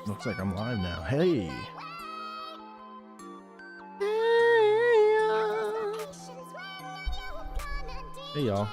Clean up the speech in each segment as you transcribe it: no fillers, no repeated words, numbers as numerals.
Looks like I'm live now. Hey. Hey, y'all.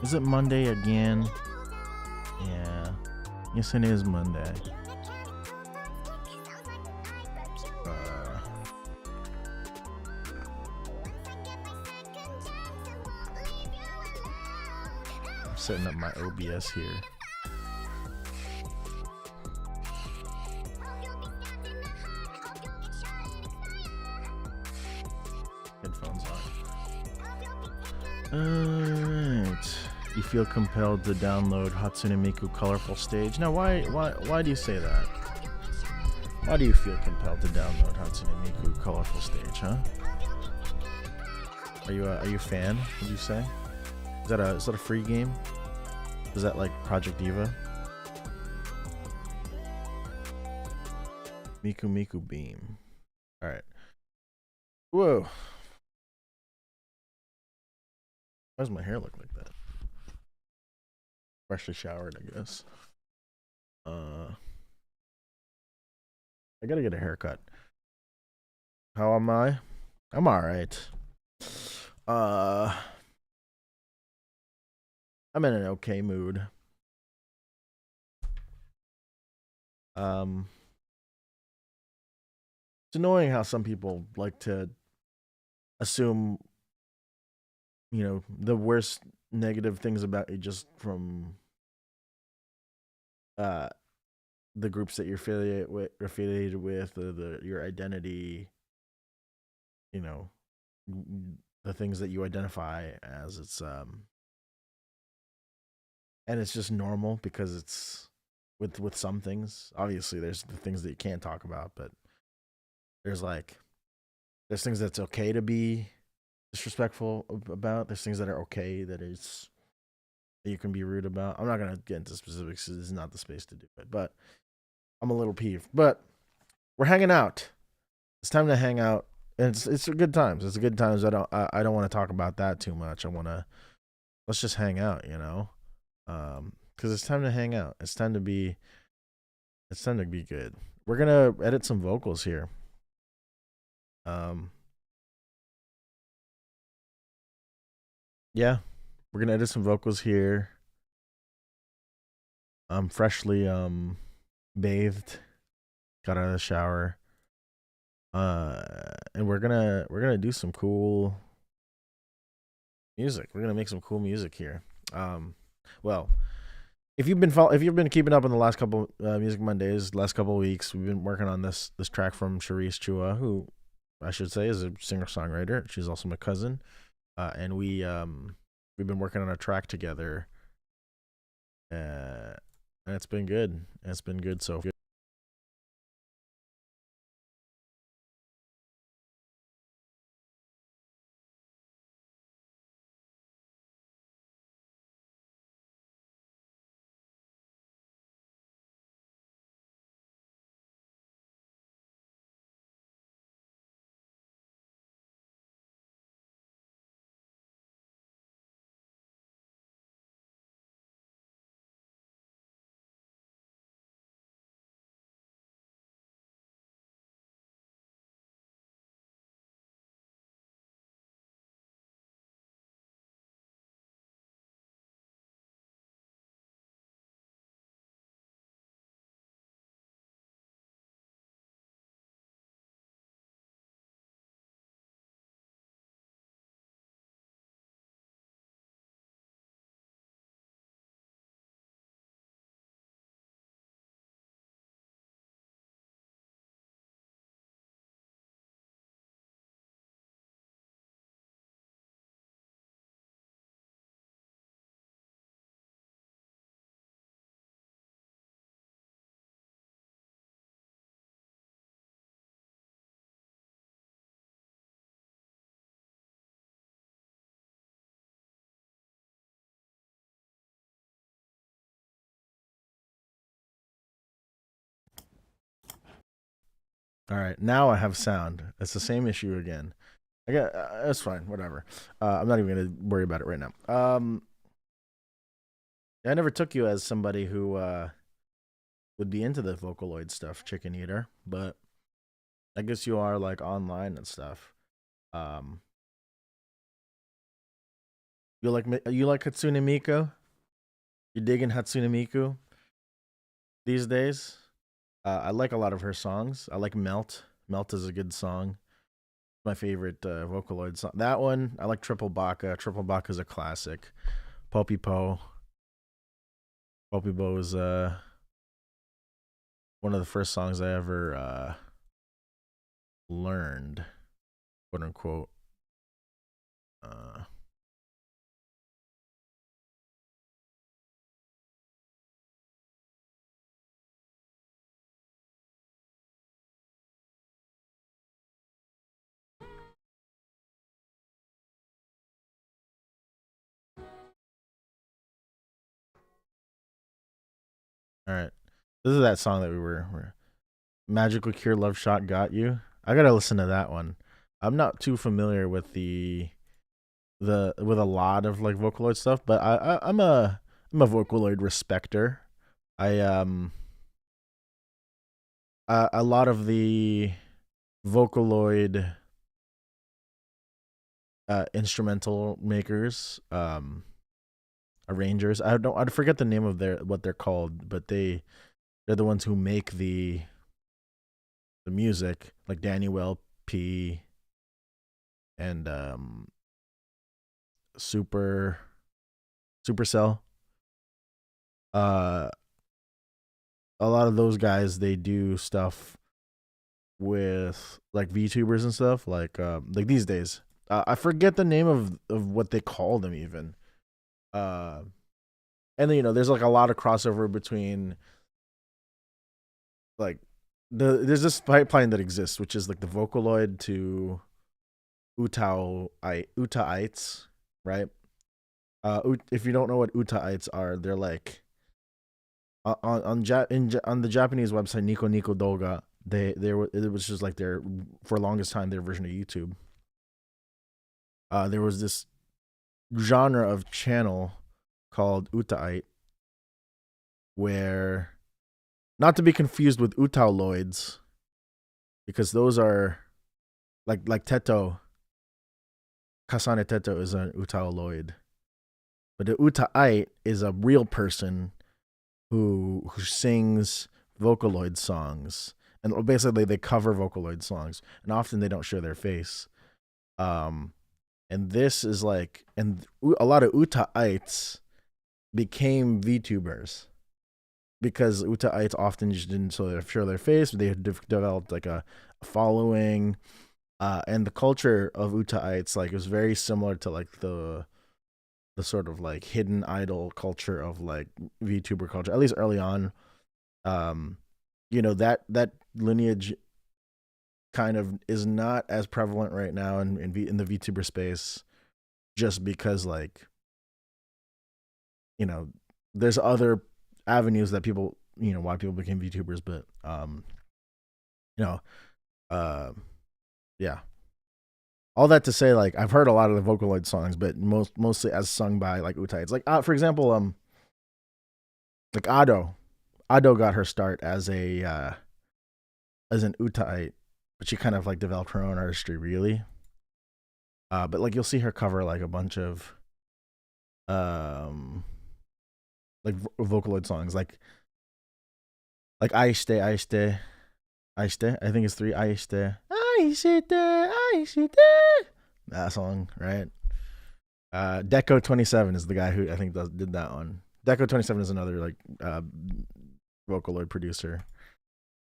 Is it Monday again? Yeah. Yes, it is Monday. I'm setting up my OBS here. Headphones on. Alright. You feel compelled to download Hatsune Miku Colorful Stage. Now, why do you say that? Why do you feel compelled to download Hatsune Miku Colorful Stage, huh? Are you a fan? Would you say? Is that a free game? Is that like Project Diva? Miku Miku Beam. All right. Whoa. Why does my hair look like that? Freshly showered, I guess. I gotta get a haircut. How am I? I'm all right. I'm in an okay mood. It's annoying how some people like to assume, you know, the worst negative things about you just from the groups that you're affiliated with, your identity, you know, the things that you identify as. It's and it's just normal because it's with some things. Obviously, there's the things that you can't talk about, but there's there's things that's okay to be disrespectful about. There's things that are okay that you can be rude about. I'm not gonna get into specifics. This is not the space to do it, but I'm a little peeved. But we're hanging out. It's time to hang out. And it's a good times. It's a good times. I don't want to talk about that too much. Let's just hang out, you know. Because it's time to hang out. It's time to be good. We're gonna edit some vocals here. Yeah, we're gonna edit some vocals here. I'm freshly bathed, got out of the shower. And we're gonna do some cool music. We're gonna make some cool music here. Well, if you've been keeping up on the last couple Music Mondays, last couple of weeks, we've been working on this track from Charisse Chua, who I should say is a singer songwriter. She's also my cousin, and we've been working on a track together, and it's been good. It's been good so far. All right, now I have sound. It's the same issue again. I got that's fine. Whatever. I'm not even gonna worry about it right now. I never took you as somebody who would be into the Vocaloid stuff, chicken eater, but I guess you are like online and stuff. Um, you like Hatsune Miku? You digging Hatsune Miku these days? I like a lot of her songs. I like Melt. Melt is a good song. My favorite Vocaloid song. That one. I like Triple Baka. Triple Baka is a classic. Poppy Po. Poppy Po is one of the first songs I ever learned, quote unquote. Uh, all right. This is that song that we were Magical Cure Love Shot Got You. I gotta listen to that one. I'm not too familiar with the with a lot of like Vocaloid stuff, but I'm a Vocaloid respecter. I a lot of the Vocaloid instrumental makers, arrangers. I forget the name of their what they're called, but they're the ones who make the music, like Daniel P and Super Supercell. Uh, a lot of those guys they do stuff with like VTubers and stuff like these days. I forget the name of what they call them even. Uh, and then there's like a lot of crossover between like there's this pipeline that exists, which is like the Vocaloid to Utaites, right? If you don't know what Utaites are, they're like on the Japanese website Nico Nico Doga. They were it was just like their for the longest time their version of YouTube. There was this genre of channel called Utaite, where not to be confused with Utauloids, because those are like Teto. Kasane Teto is an Utauloid, but the Utaite is a real person who sings Vocaloid songs, and basically they cover Vocaloid songs, and often they don't show their face. Um, and this is like, and a lot of Utaites became VTubers because Utaites often just didn't show their face. They had developed like a following, and the culture of Utaites like was very similar to like the sort of like hidden idol culture of like VTuber culture, at least early on. Um, that lineage kind of is not as prevalent right now in the VTuber space, just because like you know there's other avenues that people why people became VTubers, but you know uh yeah. All that to say, like I've heard a lot of the Vocaloid songs, but mostly as sung by like Utai. It's like for example, like Ado got her start as an Utai, but she kind of like developed her own artistry really. But like you'll see her cover like a bunch of um like Vocaloid songs like Aiste Aiste Aiste. I think it's three Aiste Aiste Aiste. That song, right? Deco 27 is the guy who I think did that one. Deco 27 is another like Vocaloid producer.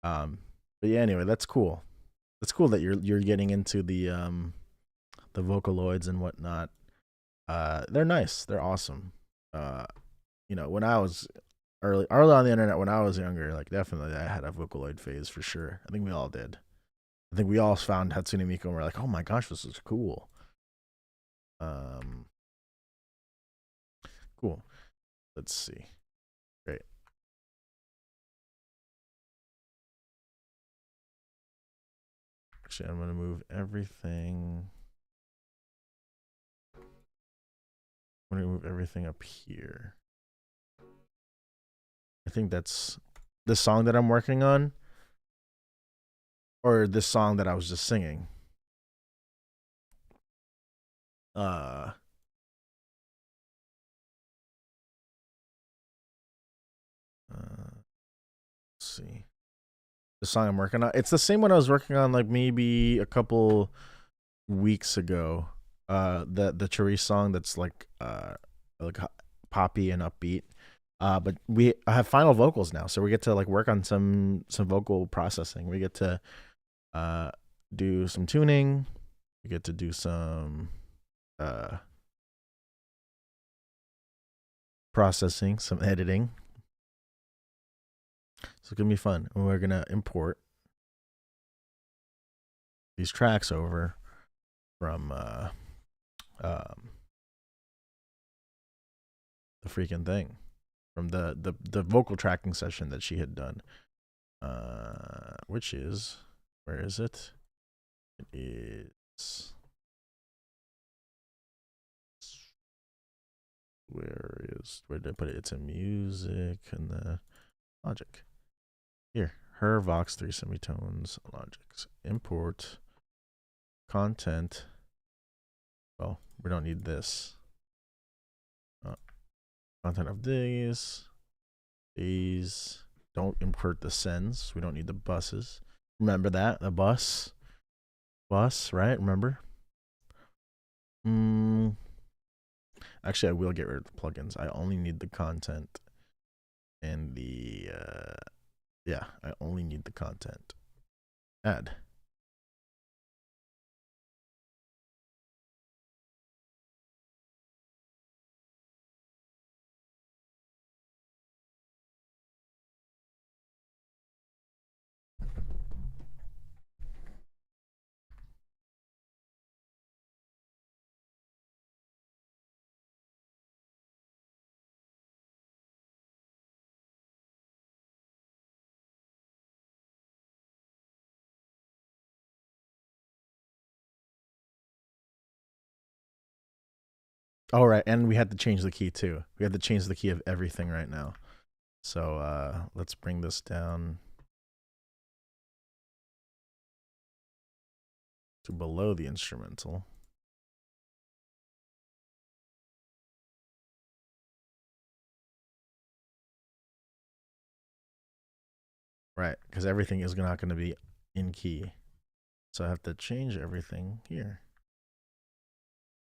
But yeah, anyway, that's cool. That's cool that you're getting into the Vocaloids and whatnot. They're nice. They're awesome. Uh, when I was early on the internet when I was younger, like definitely I had a Vocaloid phase for sure. I think we all did. I think we all found Hatsune Miku and we're like, oh my gosh, this is cool. Um, cool. Let's see. Great. Actually, I'm gonna move everything. I'm gonna move everything up here. I think that's the song that I'm working on, or this song that I was just singing. Uh, let's see. The song I'm working on. It's the same one I was working on like maybe a couple weeks ago. The Charisse song that's like poppy and upbeat. But I have final vocals now, so we get to like work on some vocal processing. We get to do some tuning. We get to do some processing, some editing. So it's gonna be fun. And we're gonna import these tracks over from the freaking thing, from the vocal tracking session that she had done. Which is, where is it? It is, where did I put it? It's in music and the Logic. Here, her Vox 3 semitones Logics. Import content. Well, we don't need this. Content of these. Don't import the sends. We don't need the buses. Remember that? The bus, right? Remember? Actually, I will get rid of the plugins. I only need the content and the yeah, I only need the content. Add. All right, and we had to change the key too. We had to change the key of everything right now. So let's bring this down to below the instrumental. Right, because everything is not going to be in key. So I have to change everything here.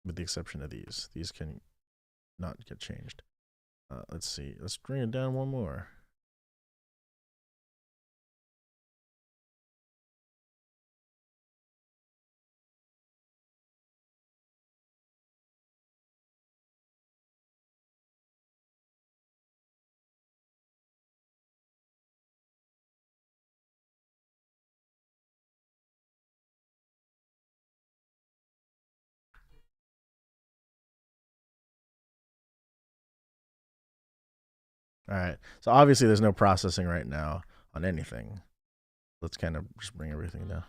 With the exception of these. These can not get changed. Let's see. Let's bring it down one more. All right. So obviously there's no processing right now on anything. Let's kind of just bring everything down.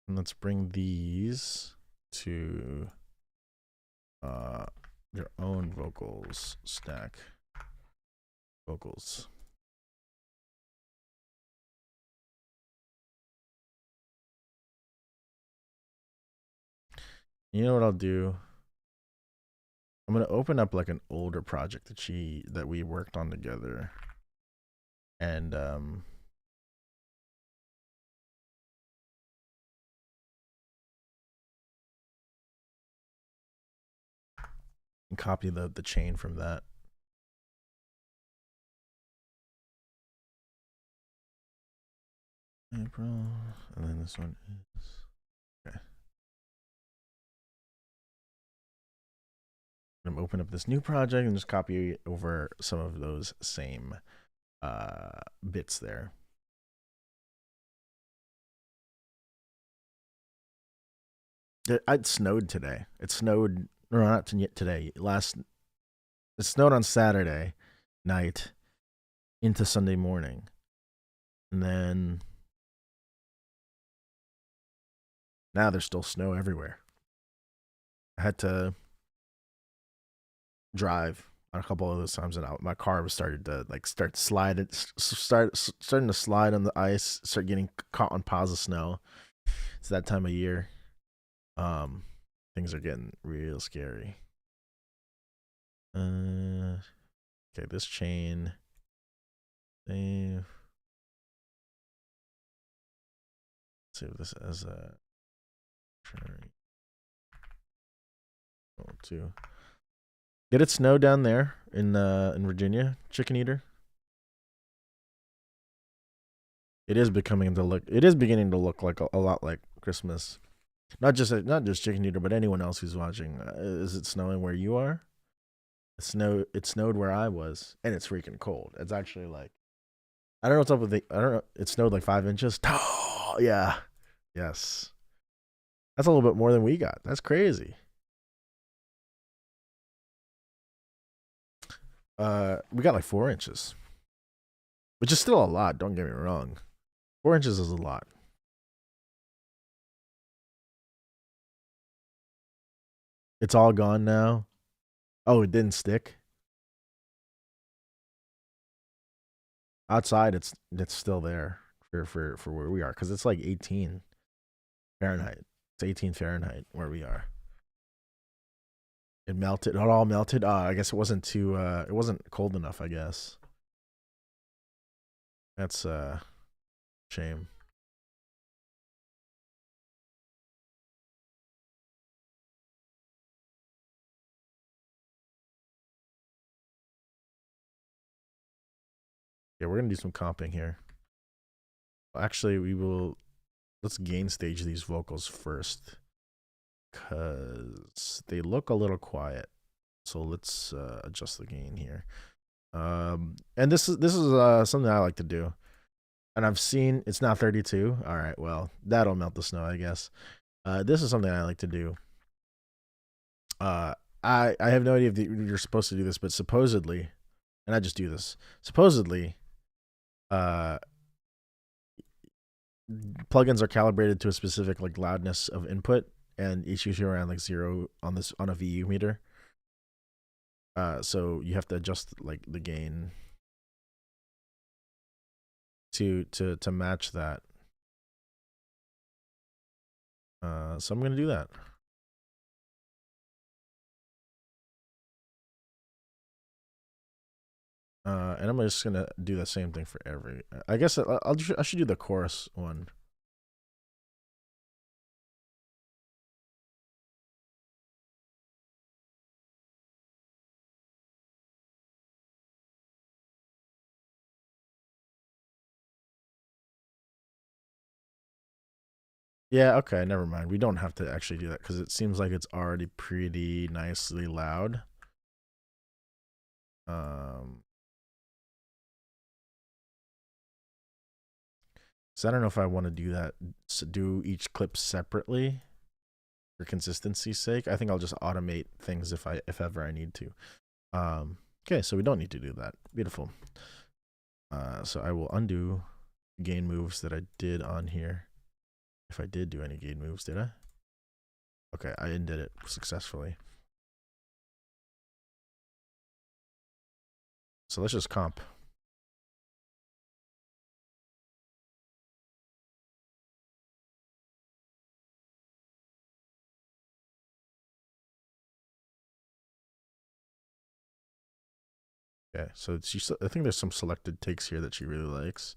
And let's bring these to your own vocals stack. Vocals. You know what I'll do? I'm gonna open up like an older project that we worked on together, and copy the chain from that. April, and then this one is okay. I'm gonna open up this new project and just copy over some of those same bits there. It snowed today. It snowed, no, not today. It snowed on Saturday night into Sunday morning, and then Now there's still snow everywhere. I had to drive on a couple of those times, and my car was started to like starting to slide on the ice, start getting caught on piles of snow. It's that time of year. Um, things are getting real scary. Okay, this chain. Save. Save this as a. Two. Did it snow down there in Virginia, Chicken Eater? It is becoming to look. It is beginning to look like a lot like Christmas. Not just Chicken Eater, but anyone else who's watching. Is it snowing where you are? It snowed where I was, and it's freaking cold. It's actually like I don't know what's up with the. I don't know. It snowed like 5 inches. Oh, yeah. Yes. That's a little bit more than we got. That's crazy. We got like 4 inches, which is still a lot. Don't get me wrong. 4 inches is a lot. It's all gone now. Oh, it didn't stick. Outside, it's still there for where we are because it's like 18 Fahrenheit. It's 18 Fahrenheit where we are. It melted. It all melted. I guess it wasn't too. It wasn't cold enough. I guess that's a shame. Yeah, we're gonna do some comping here. Actually, we will. Let's gain stage these vocals first, cause they look a little quiet. So let's adjust the gain here. And this is something I like to do, and I've seen it's now 32. All right, well that'll melt the snow, I guess. This is something I like to do. Uh, I have no idea if you're supposed to do this, but supposedly, and I just do this. Supposedly, uh, plugins are calibrated to a specific like loudness of input, and it's usually around like zero on a VU meter. So you have to adjust like the gain to match that. So I'm gonna do that. And I'm just gonna do the same thing for every. I guess I should do the chorus one. Yeah, okay, never mind. We don't have to actually do that because it seems like it's already pretty nicely loud. Um, so I don't know if I want to do that. Do each clip separately for consistency's sake. I think I'll just automate things if ever I need to. Okay, so we don't need to do that. Beautiful. So I will undo gain moves that I did on here. If I did do any gain moves, did I? Okay, I undid it successfully. So let's just comp. Okay, so I think there's some selected takes here that she really likes.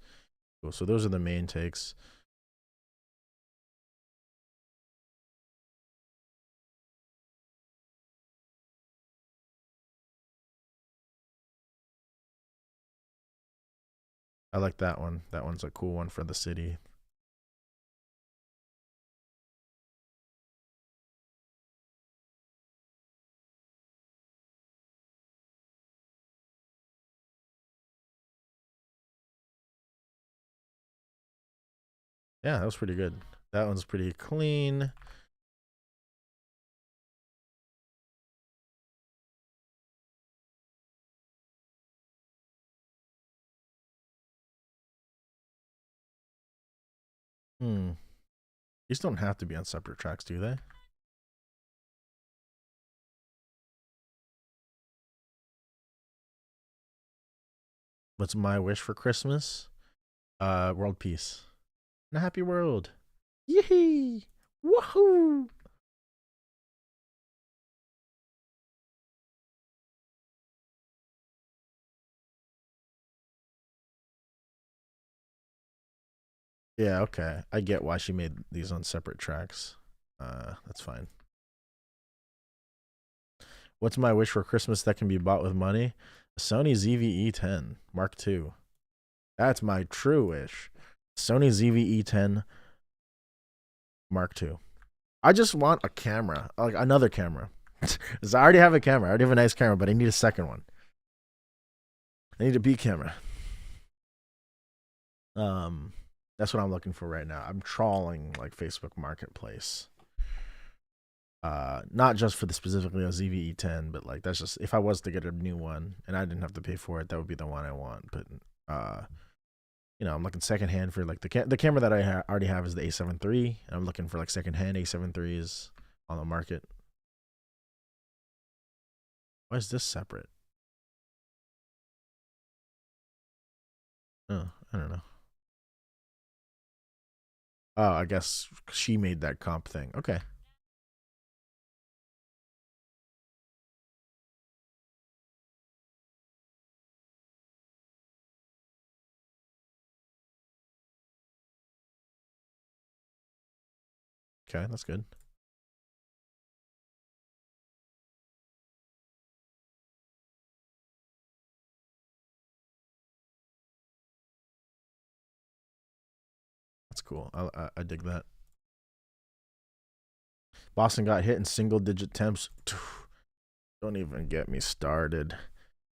Cool. So those are the main takes. I like that one. That one's a cool one for the city. Yeah, that was pretty good. That one's pretty clean. Hmm. These don't have to be on separate tracks, do they? What's my wish for Christmas? World peace. And a happy world. Yee! Woohoo! Yeah, okay. I get why she made these on separate tracks. That's fine. What's my wish for Christmas that can be bought with money? A Sony ZV-E10 Mark II. That's my true wish. Sony ZV-E10 Mark II. I just want a camera, like another camera. Because I already have a camera. I already have a nice camera, but I need a second one. I need a B camera. That's what I'm looking for right now. I'm trawling like Facebook Marketplace. Not just for the specifically a ZVE10, but like that's just if I was to get a new one and I didn't have to pay for it, that would be the one I want. But I'm looking secondhand for like the camera that I already have is the A7 III, and I'm looking for like secondhand A7 IIIs on the market. Why is this separate? Oh, I don't know. Oh, I guess she made that comp thing. Okay. Okay, that's good. That's cool. I dig that. Boston got hit in single digit temps. Don't even get me started.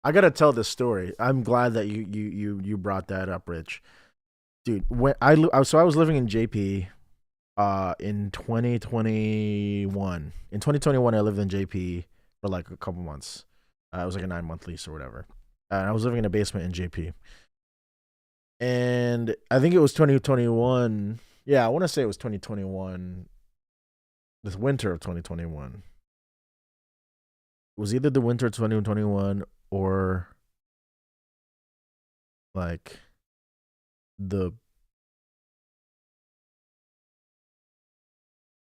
I gotta tell this story. I'm glad that you brought that up, Rich. Dude, when I was living in JP in 2021. In 2021 I lived in JP for like a couple months. It was like a 9-month lease or whatever. And I was living in a basement in JP. And I think it was 2021. Yeah, I want to say it was 2021. This winter of 2021. It was either the winter of 2021 or like the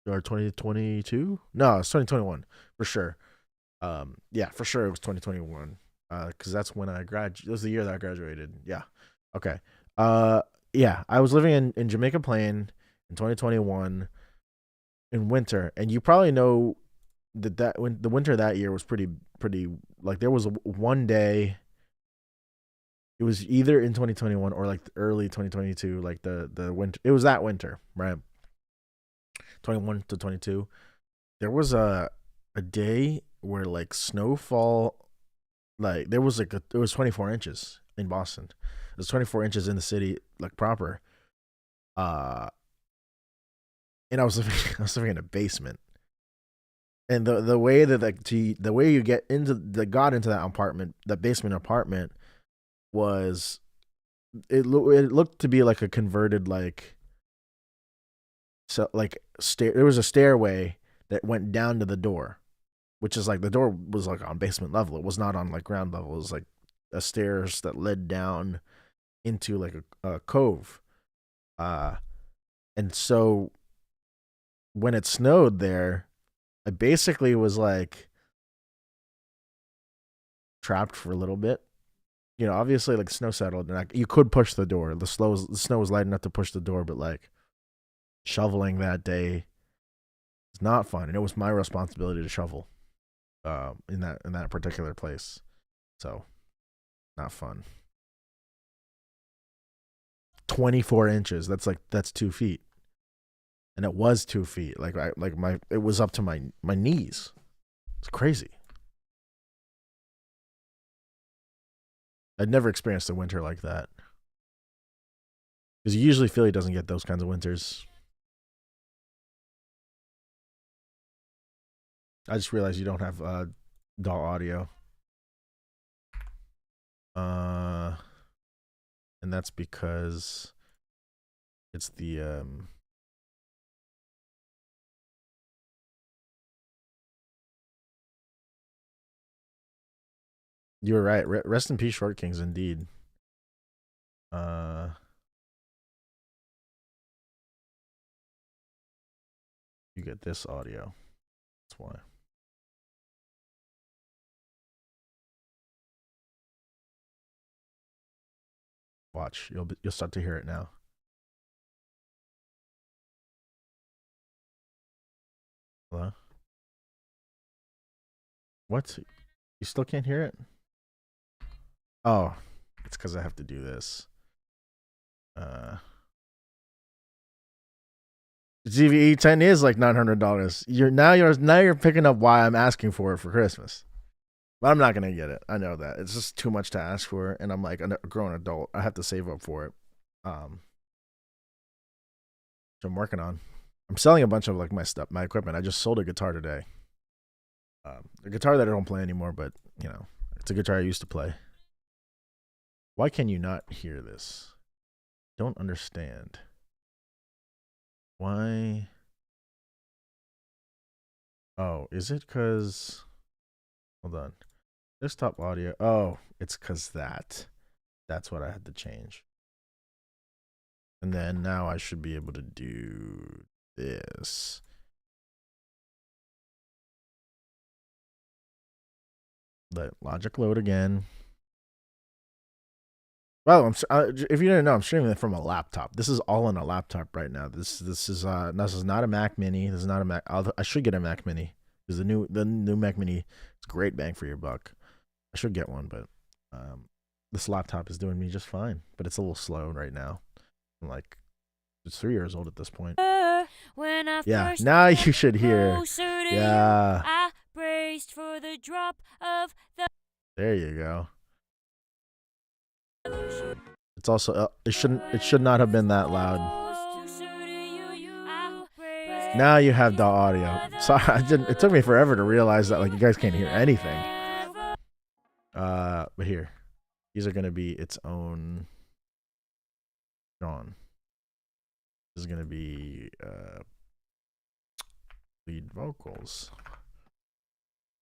or 2022. No, it's 2021 for sure. Yeah, for sure it was 2021. Because that's when I graduated. It was the year that I graduated. Yeah. Okay. Yeah, I was living in Jamaica Plain in 2021 in winter, and you probably know that when the winter that year was pretty like there was one day. It was either in 2021 or like early 2022, like the winter. It was that winter, right? 21 to 22. There was a day where like snowfall, like there was it was 24 inches in Boston. It was 24 inches in the city, like proper. Uh, and I was living in a basement. And the way that the way you get into got into that apartment, the basement apartment was it looked to be like a converted like so like there was a stairway that went down to the door, which is like the door was like on basement level. It was not on like ground level. It was like a stairs that led down into like a cove. Uh and so when it snowed there, I basically was like trapped for a little bit. Obviously like snow settled and like you could push the door. The snow was light enough to push the door, but like shoveling that day is not fun, and it was my responsibility to shovel in that particular place. So not fun. 24 inches. That's 2 feet, and it was 2 feet. It was up to my knees. It's crazy. I'd never experienced a winter like that because usually Philly doesn't get those kinds of winters. I just realized you don't have DAW audio. Uh, and that's because it's the You were right. Rest in peace, Short Kings, indeed. You get this audio. That's why. Watch. You'll start to hear it now. Hello? What? You still can't hear it? Oh, it's because I have to do this. GVE 10 is like $900. You're picking up why I'm asking for it for Christmas. But I'm not gonna get it. I know that. It's just too much to ask for, and I'm like a grown adult. I have to save up for it. So I'm working on. I'm selling a bunch of like my stuff, my equipment. I just sold a guitar today. A guitar that I don't play anymore, but you know, it's a guitar I used to play. Why can you not hear this? Don't understand. Why? Oh, is it because? Hold on. Desktop audio. Oh, it's because that's what I had to change. And then now I should be able to do this. Let Logic load again. Well, if you didn't know, I'm streaming it from a laptop. This is all on a laptop right now. This is not a Mac Mini. This is not a Mac. I should get a Mac Mini because the new Mac Mini is great bang for your buck. I should get one, but this laptop is doing me just fine. But it's a little slow right now. I'm like, it's 3 years old at this point. Yeah, now you should hear. Yeah. I braced for the drop of the. There you go. It's also it should not have been that loud. Now you have the audio. Sorry, it took me forever to realize that like you guys can't hear anything. But here, these are gonna be its own. John. This is gonna be lead vocals.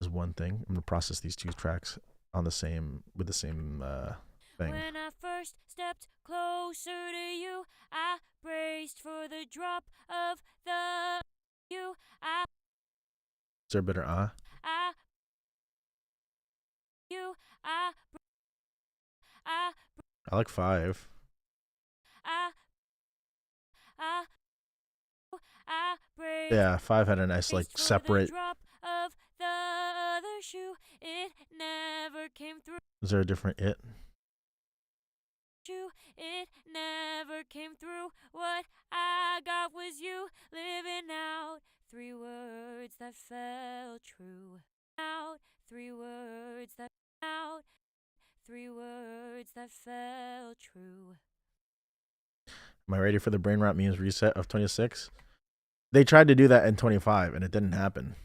Is one thing. I'm gonna process these 2 tracks on the same thing. When I first stepped closer to you, I braced for the drop of the you. Is there a better I like 5. Yeah, 5 had a nice like separate. Is there a different it? It never came through. What I got was you living out 3 words that fell true. Out 3 words that out 3 words that fell true. Am I ready for the brain rot memes reset of 26? They tried to do that in 25 and it didn't happen.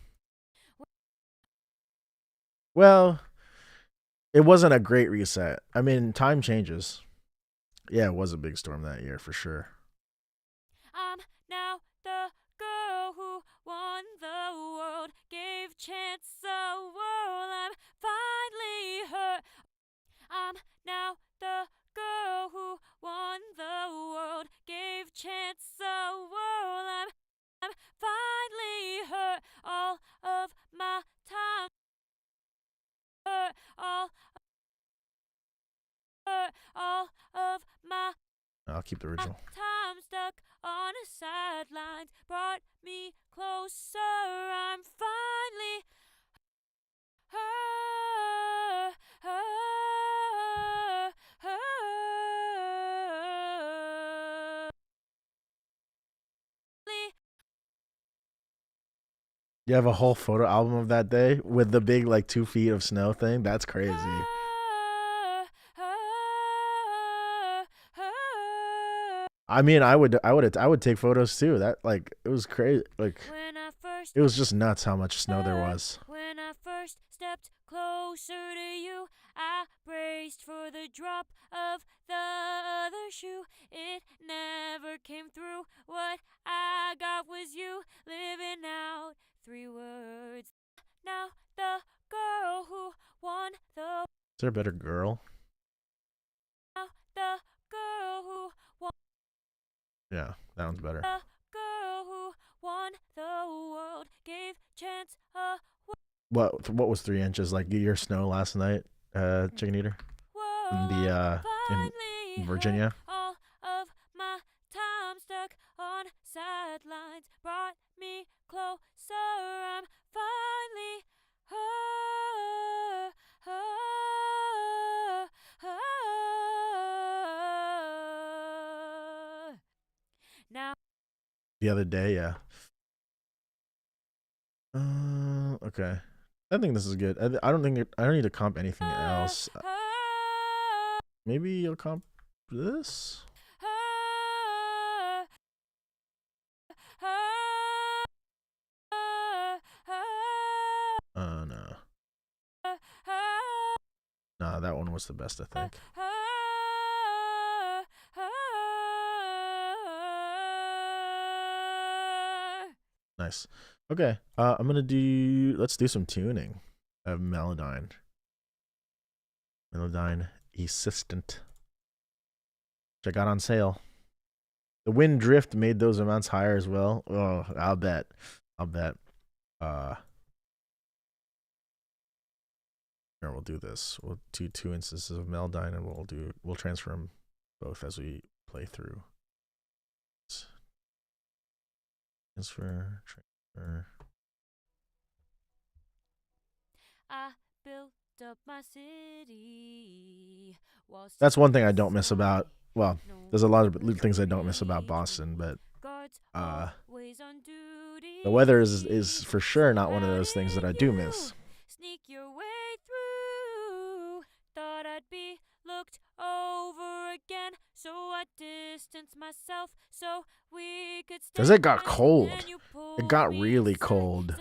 Well, it wasn't a great reset. I mean, time changes. Yeah, it was a big storm that year for sure. I'm now the girl who won the world, gave chance a whirl. I'm finally her. I'm now the girl who won the world, gave chance a whirl. I'm finally her. All of my time. All of my. I'll keep the original. Time stuck on a sideline brought me closer. I'm finally her. You have a whole photo album of that day with the big like 2 feet of snow thing. That's crazy. I mean, I would take photos too. That like it was crazy. Like it was just nuts how much snow there was. When I first stepped closer to you, I braced for the drop of the other shoe. It never came through. What I got was you living out 3 words. Now the girl who won the. there a better girl? The girl who won. Yeah, that one's better. The girl who won the world gave chance a What was 3 inches like your snow last night, chicken eater? In world. the in Finally Virginia? all of my time stuck on sidelines brought me closer. I'm finally her, her, her. Now The other day, yeah. Okay. I think this is good. I don't think I don't need to comp anything else. Maybe you'll comp this. No. Nah, that one was the best, I think. Nice. Okay. Let's do some tuning of Melodyne. Melodyne Assistant. Which I got on sale. The wind drift made those amounts higher as well. Oh, I'll bet. Here, we'll do this. We'll do 2 instances of Melodyne and we'll transfer them both as we play through. Transfer. I built up my city. That's one thing I don't miss about. Well, there's a lot of things I don't miss about Boston, but the weather is for sure not one of those things that I do miss. Sneak your way through. Thought I'd be looked over again, so I distanced myself so we could stay. Cause it got cold. It got really cold.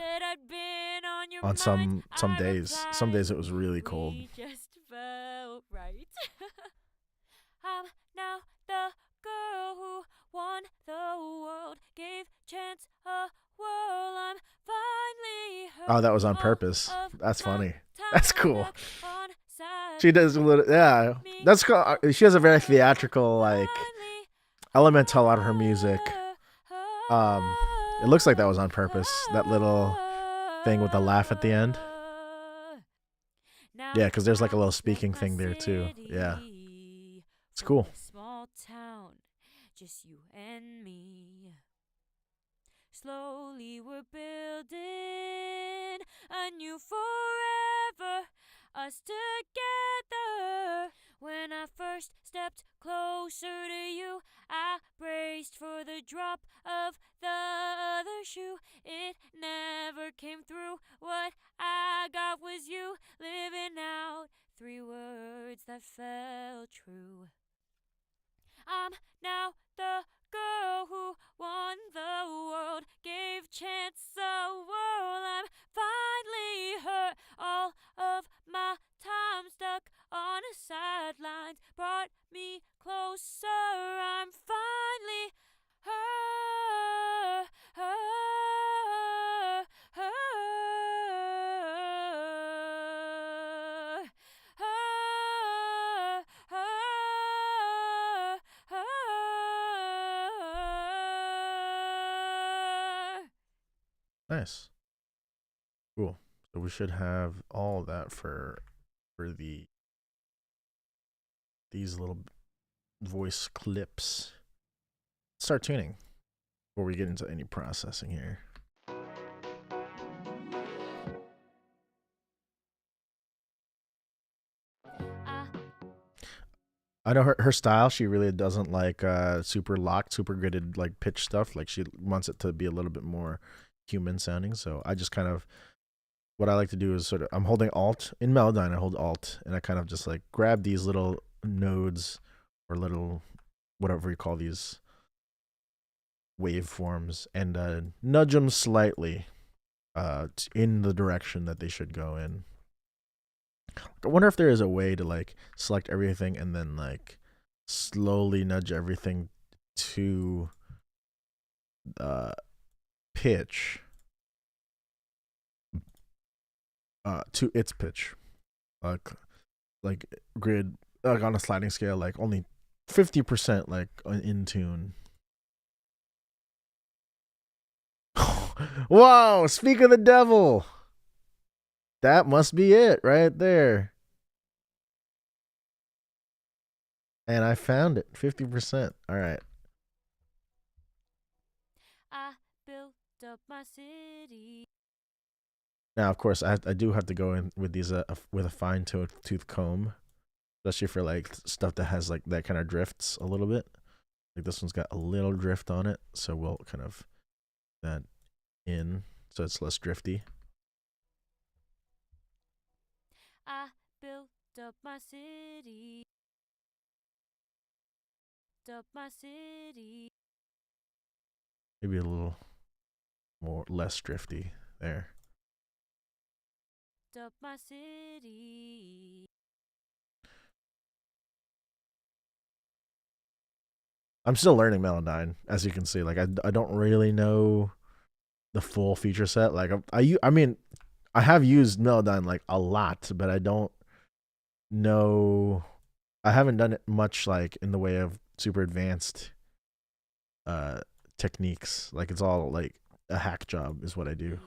On some days. Some days it was really cold. Just felt right. I'm now the girl who won the world, gave chance a whirl. I'm finally her. Oh, that was on purpose. That's funny. That's cool. She does a little, yeah. That's cool. She has a very theatrical element to a lot of her music. It looks like that was on purpose. That little thing with the laugh at the end. Yeah, because there's like a little speaking thing there too. Yeah, it's cool. Small town, just you and me. Slowly we're building a new forever, us together. When I first stepped closer to you, I braced for the drop of the other shoe. It never came through. What I got was you living out 3 words that felt true. I'm now the girl who won the world, gave chance a whirl. I'm finally her. All of my time stuck on a sidelines brought me closer. I'm finally her, her, her, her, her, her. Nice. Cool. So we should have all that for these little voice clips. Start tuning before we get into any processing here. I know her style. She really doesn't like super locked, super gridded like pitch stuff. Like she wants it to be a little bit more human sounding. So I just kind of, what I like to do is sort of, I'm holding Alt in Melodyne. I hold Alt and I kind of just like grab these little nodes or little whatever you call these waveforms and nudge them slightly in the direction that they should go in. I wonder if there is a way to like select everything and then like slowly nudge everything to pitch to its pitch. like grid, like on a sliding scale, like only 50% like in tune. Wow, speak of the devil. That must be it right there. And I found it. 50%. All right. I built up my city. Now, of course, I do have to go in with these with a fine tooth comb, especially for like stuff that has like that kind of drifts a little bit. Like this one's got a little drift on it, so we'll kind of that in so it's less drifty. I built up my city. Up my city. Maybe a little more less drifty there. Up my city. I'm still learning Melodyne, as you can see. Like I don't really know the full feature set. Like I mean, I have used Melodyne like a lot, but I don't know. I haven't done it much like in the way of super advanced techniques. Like it's all like a hack job is what I do.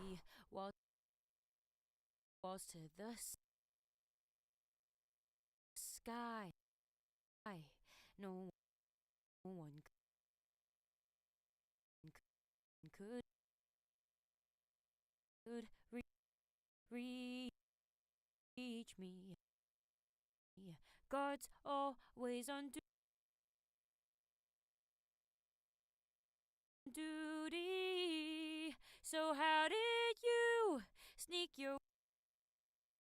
Walls to the sky. No one could reach me. Guards always on duty. So how did you sneak your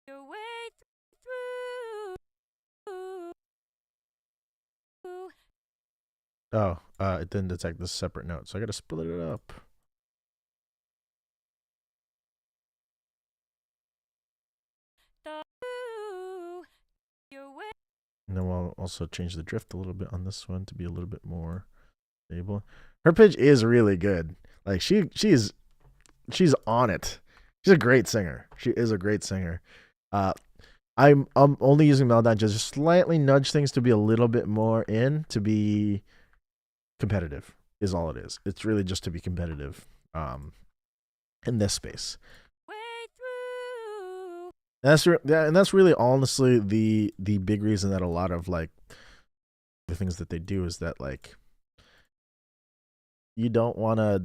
way through? Oh, it didn't detect this separate note, so I gotta split it up. And then we'll also change the drift a little bit on this one to be a little bit more stable. Her pitch is really good. Like she's on it. She's a great singer. She is a great singer. I'm only using Melodyne to just slightly nudge things to be a little bit more in to be competitive is all it is. It's really just to be competitive in this space. And that's really honestly the big reason that a lot of like the things that they do is that like you don't want to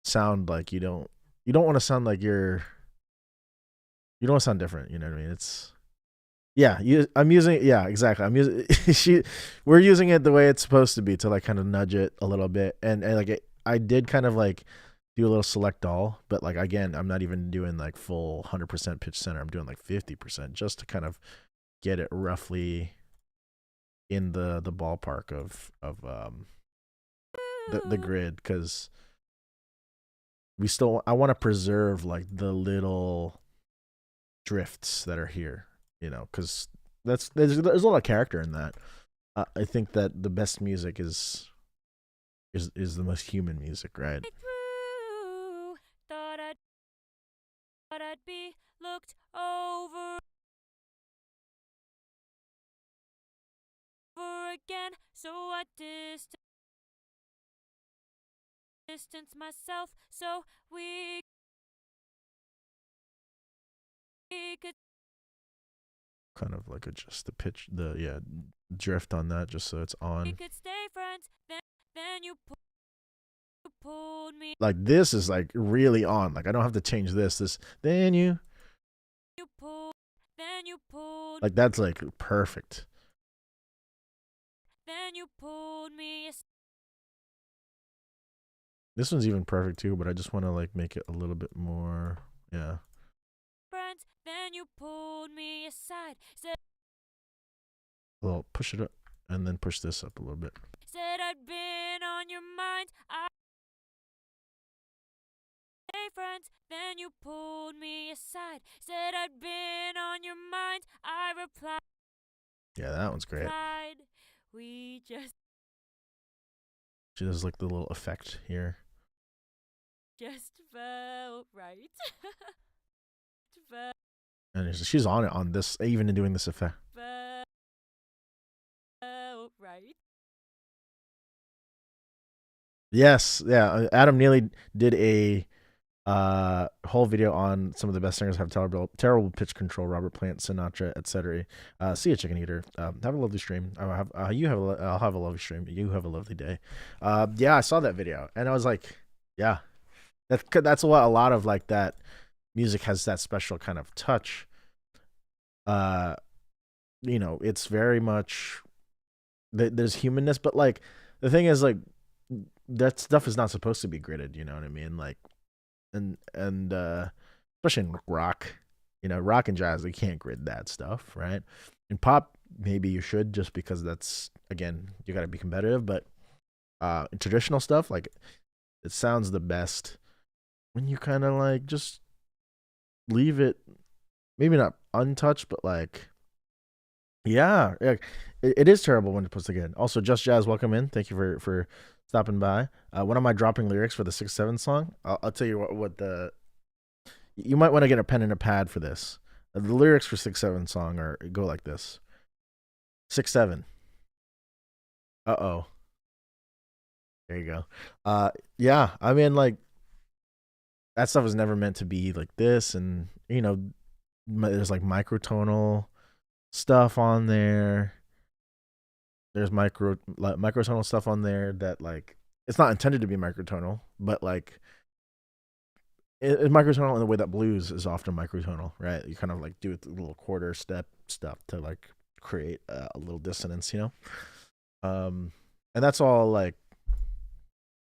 sound like you don't want to sound like you don't want to sound different, you know what I mean? It's I'm using it, exactly. I'm using we're using it the way it's supposed to be to like kind of nudge it a little bit and like I did kind of like do a little select all, but like again, I'm not even doing like full 100% pitch center. I'm doing like 50% just to kind of get it roughly in the ballpark of the grid, because I want to preserve like the little drifts that are here, you know, because there's a lot of character in that. I think that the best music is the most human music, right? Thought I'd be looked over again, so I distance myself so we could kind of like adjust the pitch, drift on that just so it's on. We could stay friends. Then you pulled me. Like this is like really on. Like I don't have to change this. Then you pulled. Like that's like perfect. Then you pulled me. This one's even perfect too, but I just want to like make it a little bit more, Friends, then you pulled me aside. Well, push it up and then push this up a little bit. Said I'd been on your mind. Hey friends, then you pulled me aside. Said I'd been on your mind. I replied. Yeah, that one's great. We just. She does like the little effect here. Just felt right. And she's on it on this, even in doing this effect. right? Yes, yeah. Adam Neely did a whole video on some of the best singers have terrible pitch control. Robert Plant, Sinatra, etc. See a chicken eater. Have a lovely stream. I'll have I'll have a lovely stream. You have a lovely day. Yeah, I saw that video and I was like, yeah, that's what a lot of like that music has, that special kind of touch. You know, it's very much there's humanness, but like the thing is like that stuff is not supposed to be gridded. You know what I mean? Like, and especially in rock, you know, rock and jazz, they can't grid that stuff, right? In pop, maybe you should, just because that's, again, you got to be competitive. But in traditional stuff, like, it sounds the best when you kind of like just leave it, maybe not untouched, but like, yeah, it is terrible when it puts together. Also, Just Jazz, welcome in. Thank you for stopping by. When am I dropping lyrics for the 6-7 song? I'll tell you what the, you might want to get a pen and a pad for this. The lyrics for 6-7 song go like this: 6-7. Uh-oh. There you go. Yeah, I mean, like, that stuff was never meant to be like this, and you know, there's like microtonal stuff on there. There's microtonal stuff on there that, like, it's not intended to be microtonal, but like it's microtonal in the way that blues is often microtonal, right? You kind of like do a little quarter step stuff to like create a little dissonance, you know. And that's all like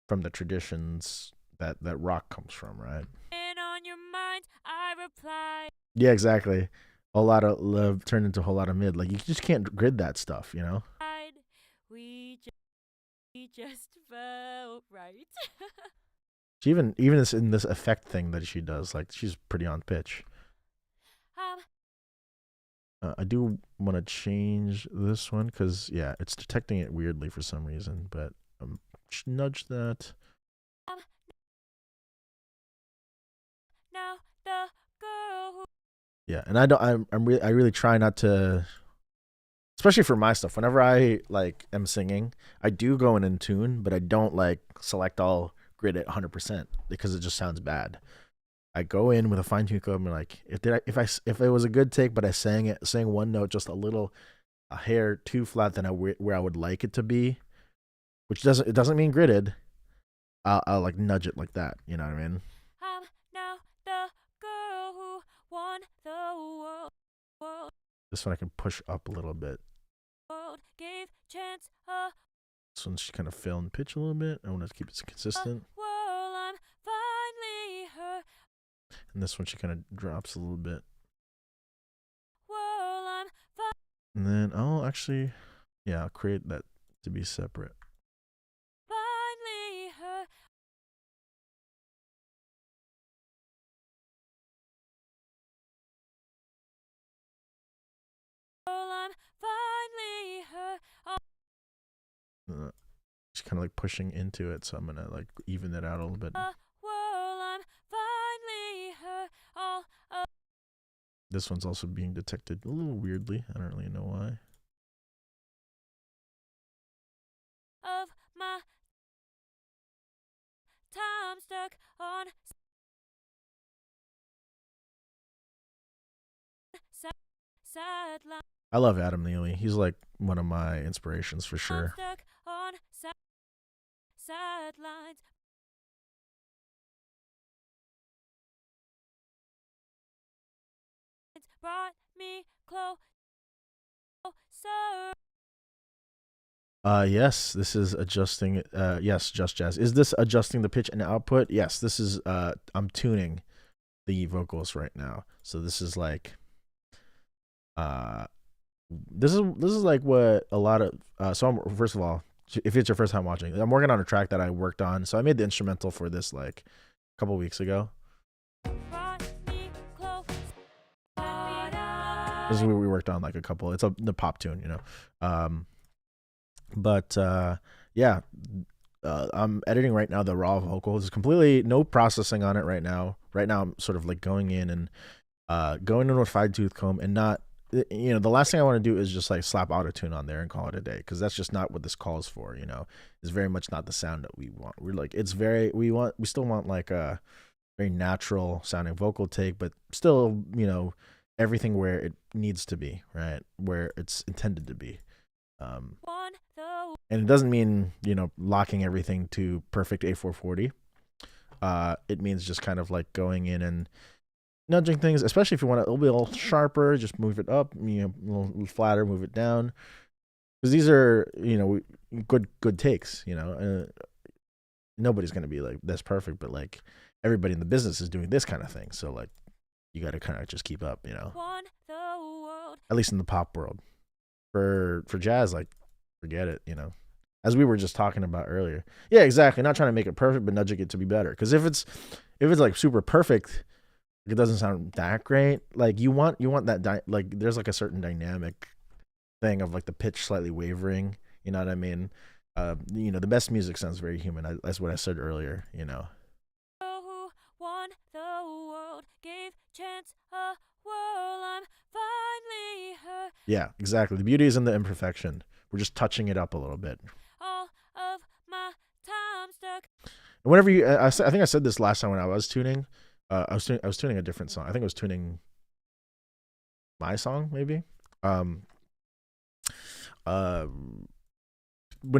from the traditions that rock comes from, right? And on your mind, I reply. Yeah, exactly. A whole lot of love turned into a whole lot of mid. Like, you just can't grid that stuff, you know. We just felt right. She even in this effect thing that she does, like, she's pretty on pitch. I do want to change this one because, yeah, it's detecting it weirdly for some reason, but nudge that. Now the girl who. Yeah, and I really try not to, especially for my stuff. Whenever I like am singing, I do go in tune, but I don't like select all grid at 100% because it just sounds bad. I go in with a fine tune comb and like if it was a good take, but I sang one note just a hair too flat than where I would like it to be, which doesn't mean gridded. I'll like nudge it like that. You know what I mean? Now the girl who won the world. This one I can push up a little bit. Gave chance. This one's just kind of fail in pitch a little bit. I want to keep it consistent. I'm finally her. And this one she kind of drops a little bit. I'm and then I'll actually, yeah, I'll create that to be separate. Finally her. I'm finally her. Just kind of like pushing into it, so I'm gonna like even it out a little bit. I'm finally her. This one's also being detected a little weirdly. I don't really know why. Of my time stuck on sideline. I love Adam Neely. He's like one of my inspirations for sure. I'm stuck on sidelines. Brought me closer. Yes, this is adjusting. Yes, Just Jazz. Is this adjusting the pitch and output? Yes, this is. I'm tuning the vocals right now. So this is like. This is like what a lot of. So first of all, if it's your first time watching, I'm working on a track that I worked on. So I made the instrumental for this like a couple weeks ago. This is what we worked on, like a couple. It's the pop tune, you know. But yeah, I'm editing right now the raw vocals. It's completely no processing on it right now. Right now, I'm sort of like going in with fine tooth comb and not you know, the last thing I want to do is just like slap autotune on there and call it a day, because that's just not what this calls for. You know, it's very much not the sound that we want. We're like, it's very, we still want like a very natural sounding vocal take, but still, you know, everything where it needs to be, right, where it's intended to be. And it doesn't mean, you know, locking everything to perfect A440. It means just kind of like going in and nudging things, especially if you want it a little sharper, just move it up, you know, a little flatter, move it down. Because these are, you know, good takes, you know. Nobody's going to be like this perfect, but like everybody in the business is doing this kind of thing. So like you got to kind of just keep up, you know. At least in the pop world. For jazz, like forget it, you know. As we were just talking about earlier. Yeah, exactly. Not trying to make it perfect, but nudging it to be better. Because if it's like super perfect, it doesn't sound that great. Like you want that like there's like a certain dynamic thing of like the pitch slightly wavering. You know what I mean? You know, the best music sounds very human. That's what I said earlier. You know. Who won the world, gave chance a whirl. I'm finally her. Yeah, exactly. The beauty is in the imperfection. We're just touching it up a little bit. All of my time stuck. And whenever you, I think I said this last time when I was tuning. I was tuning a different song. I think I was tuning my song maybe. When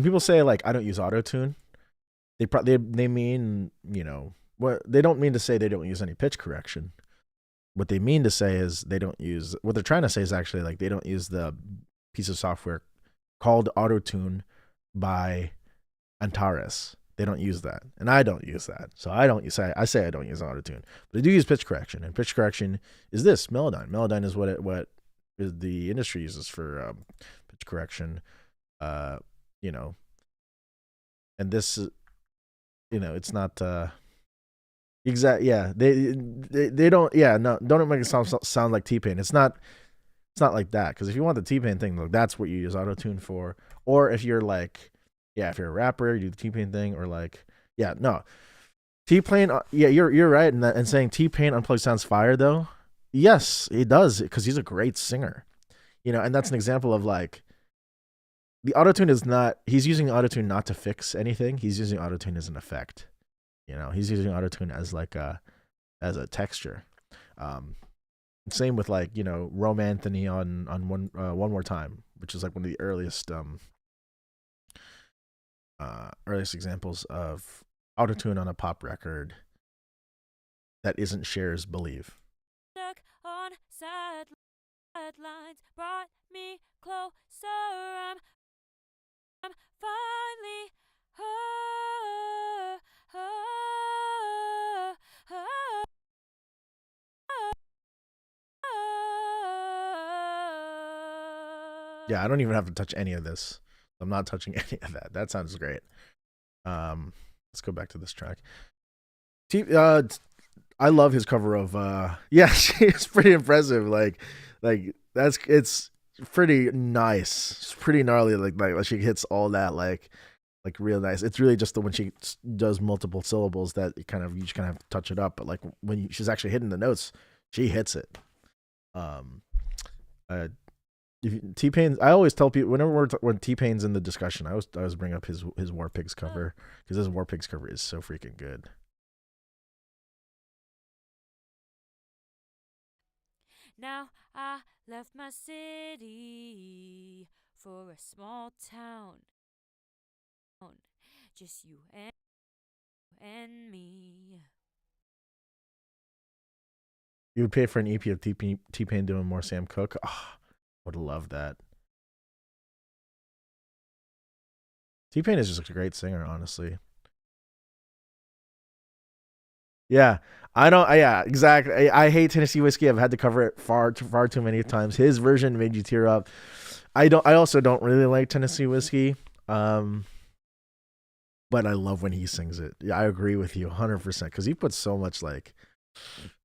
people say like I don't use autotune, they mean, you know, what they don't mean to say they don't use any pitch correction. What they mean to say is they don't use, what they're trying to say is actually like they don't use the piece of software called autotune by Antares. They don't use that, and I don't use that. So I say I don't use autotune, but I do use pitch correction. And pitch correction is this Melodyne. Melodyne is what the industry uses for pitch correction. You know, and this, you know, it's not exact. Yeah, they don't. Yeah, no, don't make it sound like T-Pain. It's not like that. Because if you want the T-Pain thing, like that's what you use autotune for. Or if you're like, yeah, if you're a rapper, you do the T-Pain thing, or like, yeah, no, T-Pain. Yeah, you're right in that, and saying T-Pain unplugged sounds fire though. Yes, it does, because he's a great singer, you know, and that's an example of like the autotune is not. He's using autotune not to fix anything. He's using autotune as an effect. You know, he's using autotune as like as a texture. Same with like, you know, Rome Anthony on one more time, which is like one of the earliest examples of autotune on a pop record that isn't Cher's Believe. Stuck on sidelines, brought me closer. I'm finally her. Yeah, I don't even have to touch any of this. I'm not touching any of that. That sounds great. Let's go back to this track. I love his cover of yeah, it's pretty impressive. Like it's pretty nice. It's pretty gnarly. Like she hits all that like real nice. It's really just the when she does multiple syllables that you kind of have to touch it up. But like when she's actually hitting the notes, she hits it. T-Pain, I always tell people whenever when T-Pain's in the discussion, I always bring up his War Pigs cover, because his War Pigs cover is so freaking good. Now I left my city for a small town. Just you and me. You would pay for an EP of T-Pain doing more Sam Cooke? Oh, would love that. T-Pain is just a great singer, honestly. Yeah, I don't. Yeah, exactly. I hate Tennessee Whiskey. I've had to cover it far too many times. His version made you tear up. I also don't really like Tennessee Whiskey. But I love when he sings it. Yeah, I agree with you 100% because he puts so much like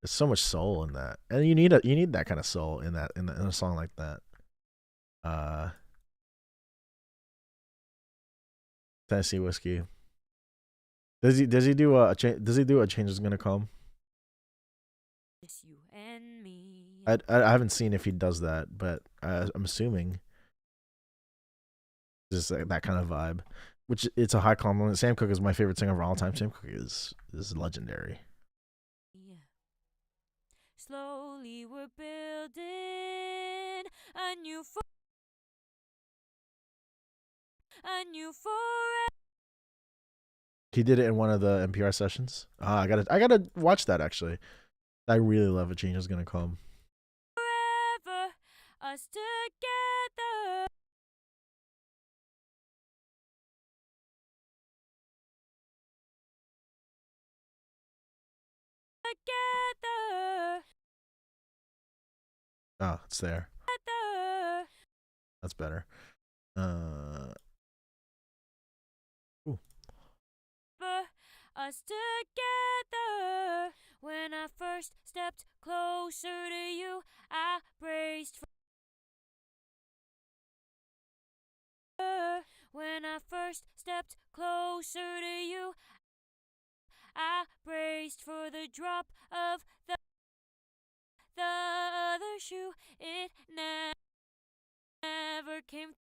there's so much soul in that, and you need that kind of soul in a song like that. Tennessee Whiskey. Does he do a change is gonna come? Just you and me. I haven't seen if he does that, but I'm assuming just that kind of vibe. Which it's a high compliment. Sam Cooke is my favorite singer of all time. Sam Cooke is legendary. Slowly we're building a new forever. He did it in one of the NPR sessions. I gotta watch that actually. I really love A Change Is Gonna Come. Forever, us together. Together. Oh, it's there. Together. That's better. Ooh. Us together. When I first stepped closer to you, I braced for. When I first stepped closer to you, I braced for the drop of the other shoe. It never came.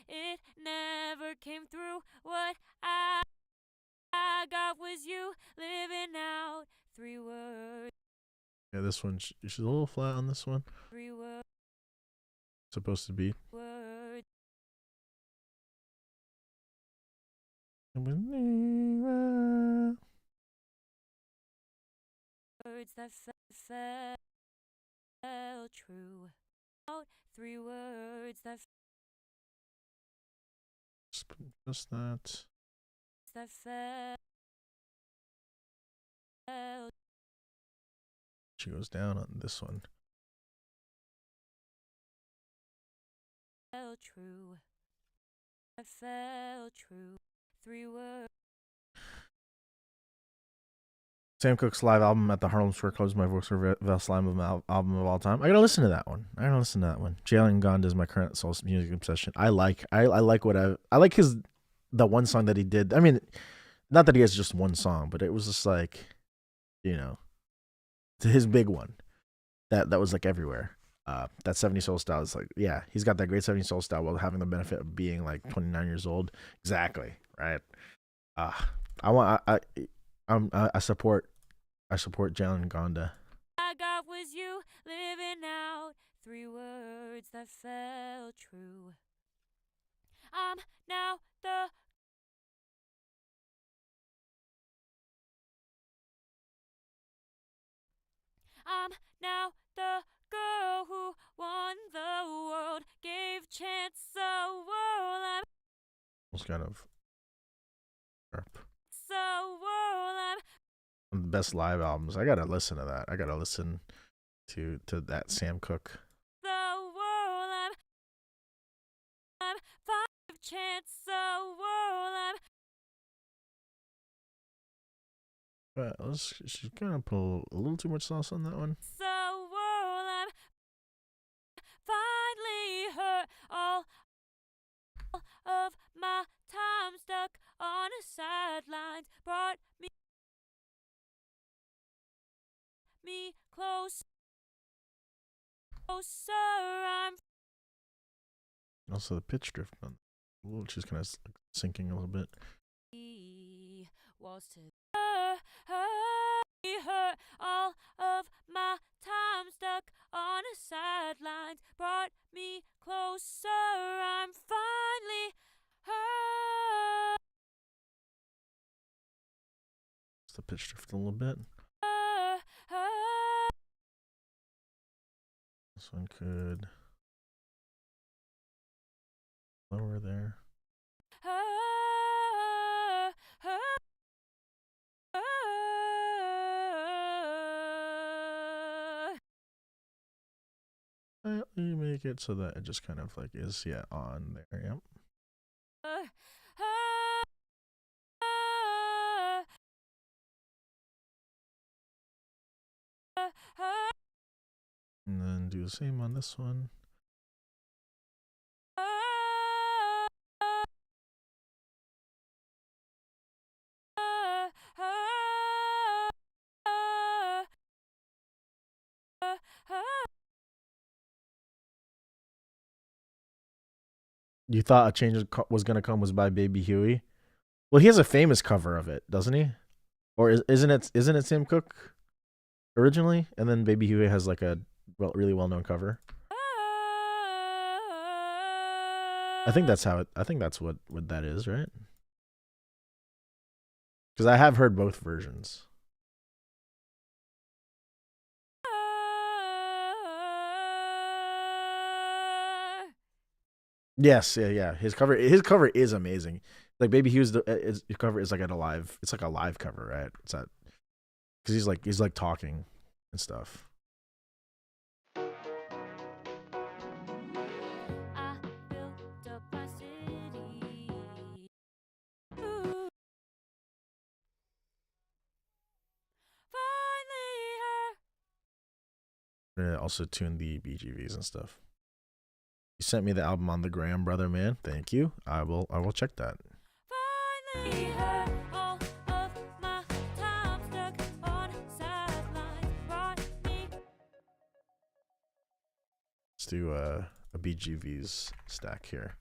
It never came through. What I got was you living out 3 words. Yeah, this one she's a little flat on this one. 3 words. Supposed to be. Words. Words that fell true. Out 3 words that just that. That fell. She goes down on this one. Fell true. That fell true. 3 words. Sam Cooke's live album at the Harlem Square Club is my voice best album of all time. I gotta listen to that one. Jalen Gonda is my current soul music obsession. I like the one song that he did. I mean, not that he has just one song, but it was just like, his big one that was like everywhere. That 70s soul style is like, yeah, he's got that great 70s soul style while having the benefit of being like 29 years old. Exactly, right? I support Jalen Gonda. I got was you living out 3 words that fell true. I'm now the girl who won the world, gave chance a whirl. I'm It's kind of sharp. so whirl. One of the best live albums. I gotta listen to that. I gotta listen to that Sam Cooke. The whirl. I'm 5 chance a whirl. But she's gonna pull a little too much sauce on that one. So whirl. I'm finally hurt all of my time stuck on a sideline brought me closer. I'm Also, the pitch drift on a little. She's kind of sinking a little bit. Was to hurt all of my time stuck on a sideline brought me closer. I'm finally hurt. It's the pitch drift a little bit. This one could lower there. You make it so that it just kind of like is on there. Yep. And then do the same on this one. You thought a change was gonna come was by Baby Huey. Well, he has a famous cover of it, doesn't he? Or isn't it Sam Cooke originally, and then Baby Huey has like a really well known cover. I think that's how it. I think that's what that is, right? Because I have heard both versions. Yes, yeah. His cover is amazing. Like Baby Hugh's his cover is like at a live. It's like a live cover, right? It's that because he's like talking and stuff. Also tune the BGVs and stuff. You sent me the album on the gram, brother man. Thank you. I will check that. Let's do a BGVs stack here.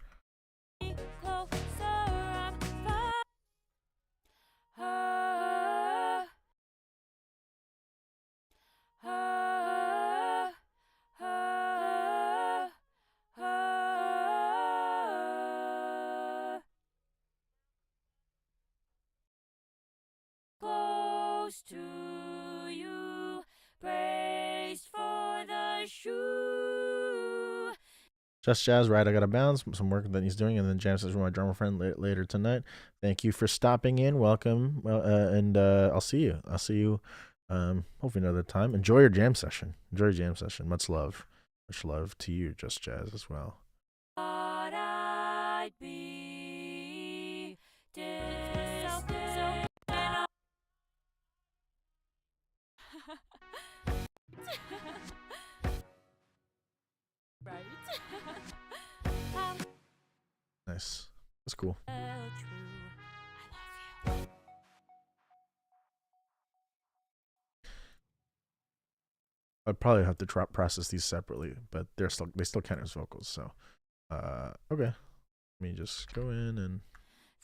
To you, praise for the shoe. Just Jazz, right? I gotta bounce. Some work that he's doing, and then Jam says with my drummer friend later tonight. Thank you for stopping in. Welcome, and I'll see you. Hopefully another time. Enjoy your jam session. Much love to you, Just Jazz, as well. I'd be Nice. That's cool. I'd probably have to process these separately, but they still count as vocals. So, okay. Let me just go in and.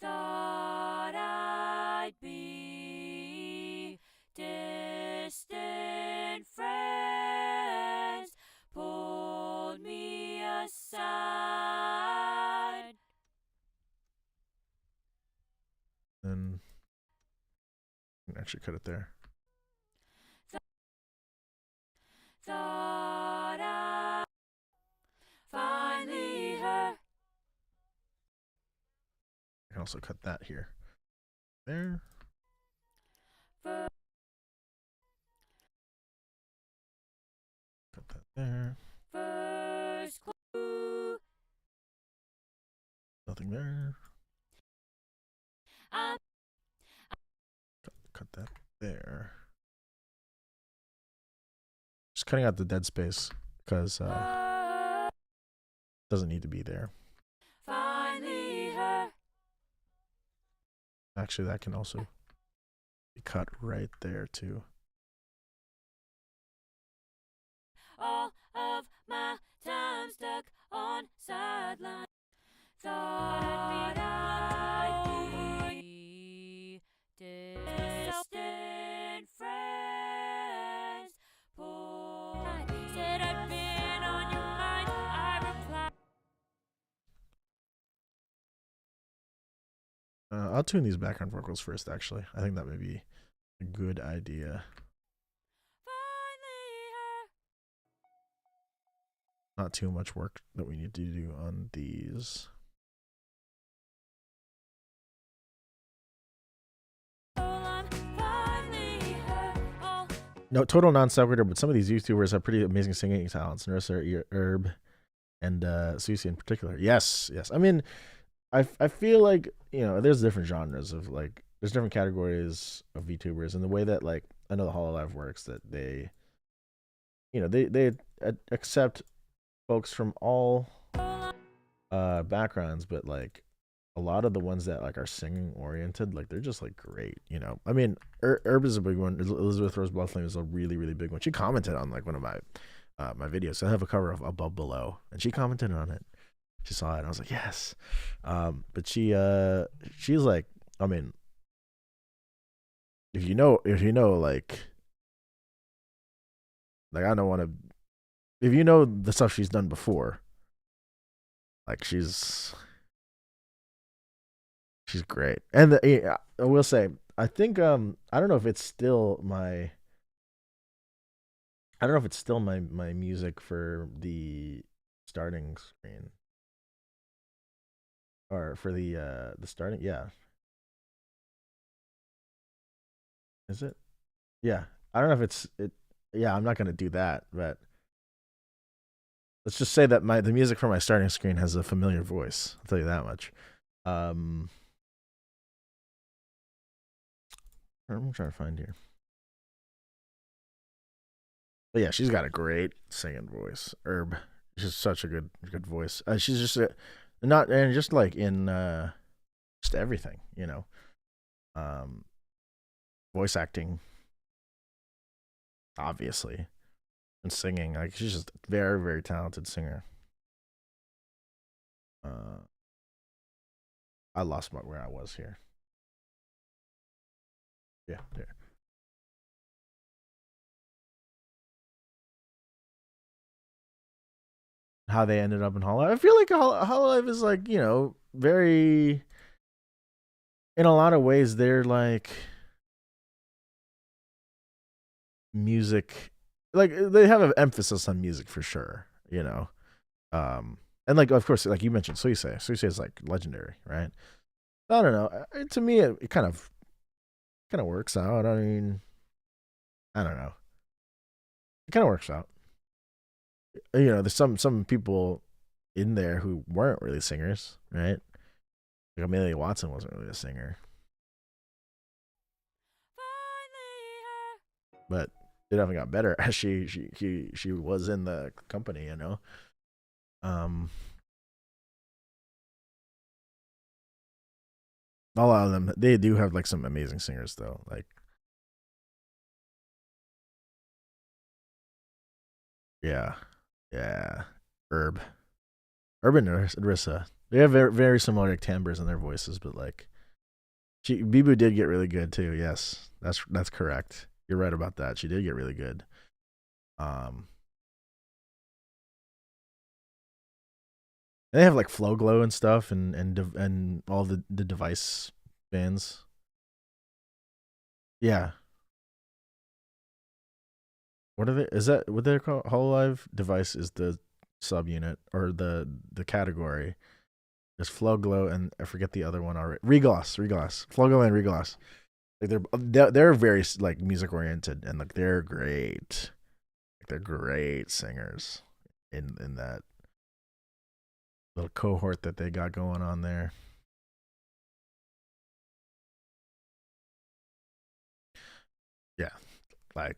Thought I'd be distant friends pulled me aside. Then I can actually cut it there. Thought I finally heard. I can also cut that here. There. Cut that there. First clue. Nothing there. Cut that there. Just cutting out the dead space because it doesn't need to be there. Actually, that can also be cut right there too. All of my time stuck on sideline. Thought I'd be distant friends. Said I'd been on your mind. I replied. I'll tune these background vocals first. Actually, I think that may be a good idea. Not too much work that we need to do on these. No, total non-sequitur, but some of these YouTubers have pretty amazing singing talents. Nurser, Herb, and Susie in particular. Yes. I mean, I feel like, there's different genres of like, there's different categories of VTubers, and the way that like I know the Hololive works, that they accept folks from all backgrounds, but like a lot of the ones that like are singing oriented, like they're just like great. I mean, Herb is a big one. Elizabeth Rose Blufflame is a really, really big one. She commented on like one of my my videos. I have a cover of Above Below, and she commented on it. She saw it, and I was like, yes. But she's like, I mean, if you know, like I don't want to. If you know the stuff she's done before, like she's great. And I will say, I think I don't know if it's still my I don't know if it's still my music for the starting screen or for the starting. Yeah, is it? Yeah, I don't know if it's it. Yeah, I'm not gonna do that, but let's just say that my the music for my starting screen has a familiar voice. I'll tell you that much. Um, I'm trying to find here, but yeah, she's got a great singing voice. Herb, she's such a good voice. She's just not and just like in just everything, you know. Um, voice acting, obviously, and singing. Like she's just a very talented singer. Uh, I lost where I was here. Yeah, there. How they ended up in Hollow. I feel like Hollow Life is like very in a lot of ways they're like music, like they have an emphasis on music for sure. And like of course like you mentioned Suise is like legendary, right? I don't know. To me, it kind of works out. I mean, I don't know. It kind of works out. There's some people in there who weren't really singers, right? Like Amelia Watson wasn't really a singer, but it definitely got better as she was in the company. Um, a lot of them they do have like some amazing singers though. Like yeah, yeah, Herb, Urban Rissa. They have very similar like, timbres in their voices, but like Bibu did get really good too. Yes, that's correct. You're right about that. She did get really good. Um, they have like Flow Glow and stuff, and all the device bands. Yeah, what are they? Is that what they're called? Hololive device is the subunit or the category. There's Flow Glow and I forget the other one already. Regloss, Flow Glow and Regloss. Like they're very like music oriented and like they're great. Like they're great singers in that little cohort that they got going on there. Yeah, like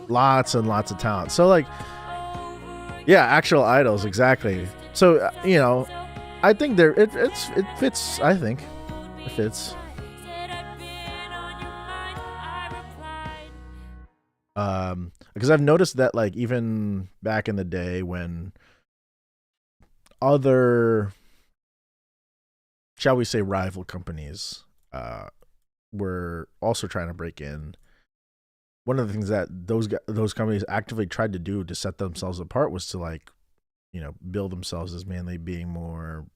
lots and lots of talent. So like, yeah, actual idols exactly. So I think it fits. I think it fits. Because I've noticed that like even back in the day when other, shall we say, rival companies were also trying to break in, one of the things that those companies actively tried to do to set themselves apart was to like build themselves as mainly being more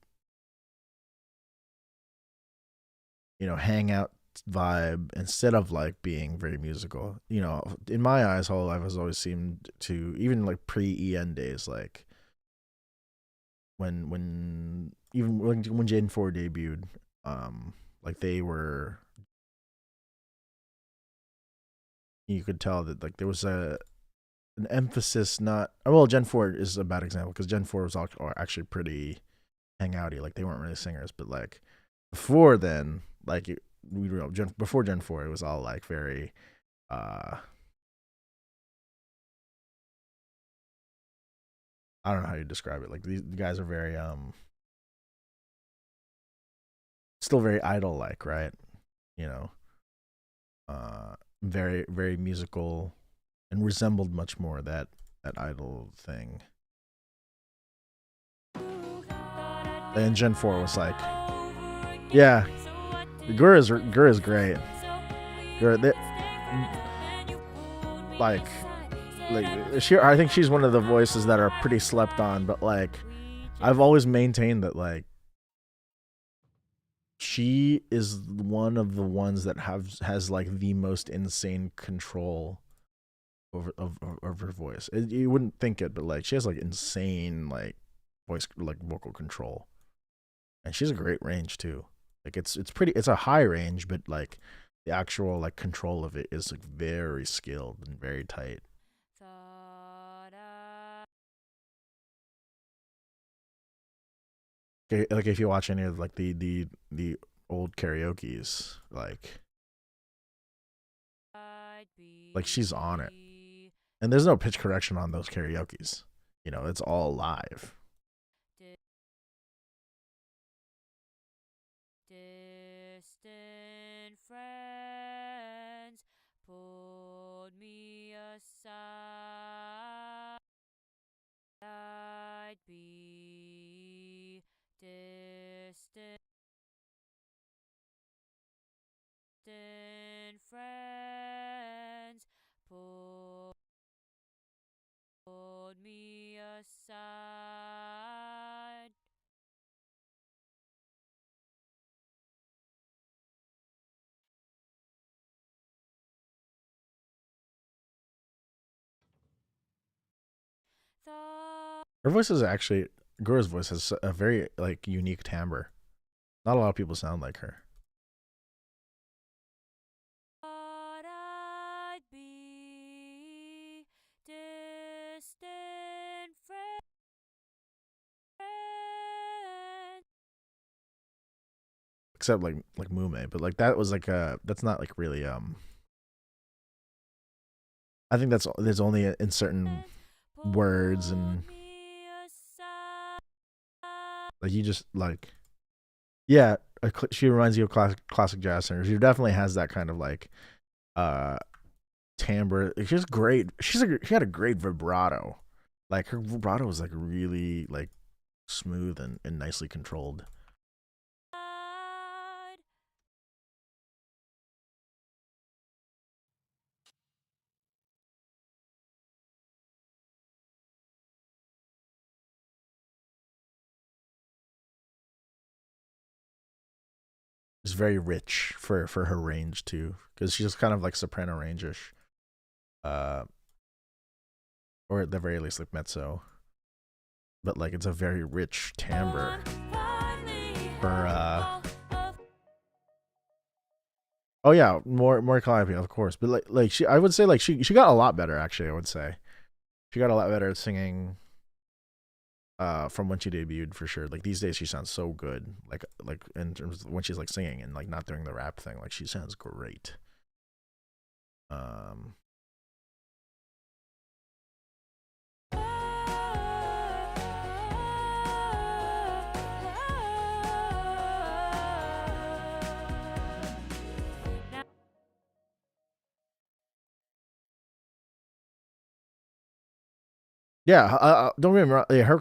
hangout vibe instead of like being very musical. In my eyes, Whole Life has always seemed to, even like pre-EN days, like when Gen 4 debuted, like they were, you could tell that like there was an emphasis, not well, Gen 4 is a bad example because Gen 4 was actually pretty hangouty, like they weren't really singers, but like before then, like before Gen 4 it was all like very I don't know how you describe it, like these guys are very still very idol like, right? you know very musical and resembled much more that idol thing. And Gen 4 was like, yeah, Gura's great. Gura, like she, I think she's one of the voices that are pretty slept on, but like I've always maintained that like she is one of the ones that has like the most insane control of her voice. You wouldn't think it, but like she has like insane like voice, like vocal control, and she's a great range too. Like it's a high range, but like the actual like control of it is like very skilled and very tight. Like if you watch any of like the old karaoke's, like she's on it, and there's no pitch correction on those karaoke's. You know, it's all live. Distant friends pulled me aside. I'd be distant friends pulled me aside. Her voice is actually, Gura's voice has a very like unique timbre. Not a lot of people sound like her. I'd be distant friends. Except like Mume, but like that was like that's not like really I think there's only in certain words, and like you just like, yeah, she reminds you of classic jazz singers. She definitely has that kind of like timbre. She's great. She had a great vibrato. Like her vibrato was like really like smooth and nicely controlled. It's very rich for her range too, because she's kind of like soprano range-ish, or at the very least like mezzo. But like it's a very rich timbre for oh yeah, more Calliope, of course. But like she, I would say like she got a lot better actually. I would say she got a lot better at singing from when she debuted for sure. Like these days she sounds so good. Like in terms of when she's like singing and like not doing the rap thing, like she sounds great. Yeah, don't get me wrong. Yeah, her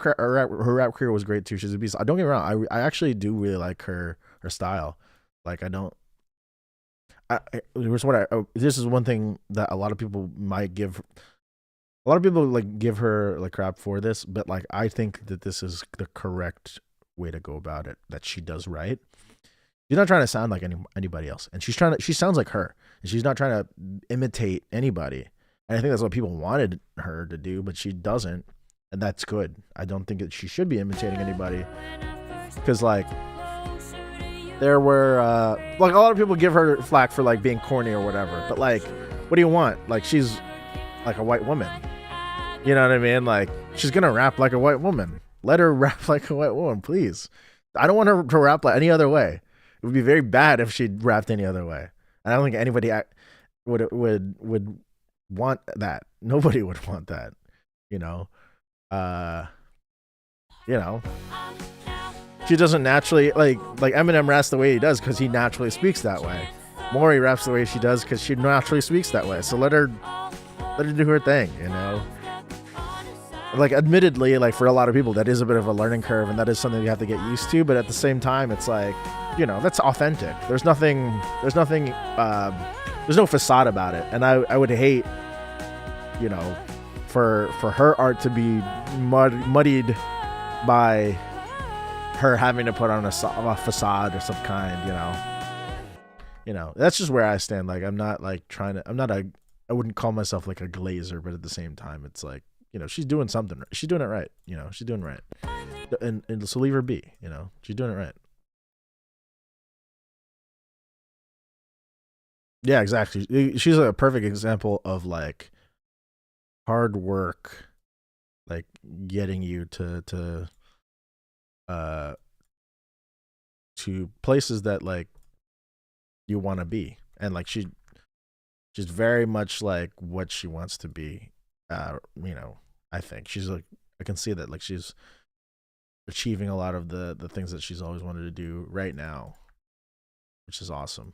rap career was great too. She's a beast. Don't get me wrong. I actually do really like her style. Like I don't. This is one thing that a lot of people might give. A lot of people like give her like crap for this, but like I think that this is the correct way to go about it. That she does right. She's not trying to sound like anybody else, and she sounds like her, and she's not trying to imitate anybody. And I think that's what people wanted her to do, but she doesn't, and that's good. I don't think that she should be imitating anybody, because like there were like a lot of people give her flack for like being corny or whatever, but like what do you want? Like she's like a white woman, you know what I mean? Like she's gonna rap like a white woman. Let her rap like a white woman, please. I don't want her to rap like any other way. It would be very bad if she rapped any other way. And I don't think anybody would want that. Nobody would want that, you know. She doesn't naturally like Eminem raps the way he does because he naturally speaks that way. Maury raps the way she does because she naturally speaks that way. So let her do her thing, you know. Like, admittedly, like for a lot of people, that is a bit of a learning curve, and that is something you have to get used to. But at the same time, it's like, that's authentic. There's nothing. There's nothing. There's no facade about it. And I would hate, for her art to be muddied by her having to put on a facade or some kind. That's just where I stand. Like, I'm not like trying to. I wouldn't call myself like a glazer, but at the same time, it's like, she's doing something. She's doing it right. She's doing right. And so leave her be. She's doing it right. Yeah, exactly. She's a perfect example of like hard work, like getting you to places that like you want to be, and like she's very much like what she wants to be. I think she's like, I can see that like she's achieving a lot of the things that she's always wanted to do right now, which is awesome.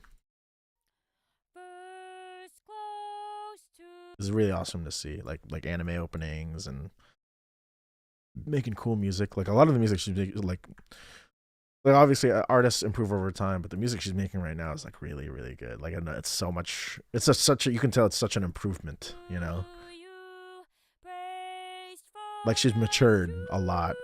It's really awesome to see like anime openings and making cool music. Like a lot of the music she's making, like obviously artists improve over time, but the music she's making right now is like really, really good. Like, I know it's so much. It's such a, you can tell it's such an improvement. Like she's matured a lot.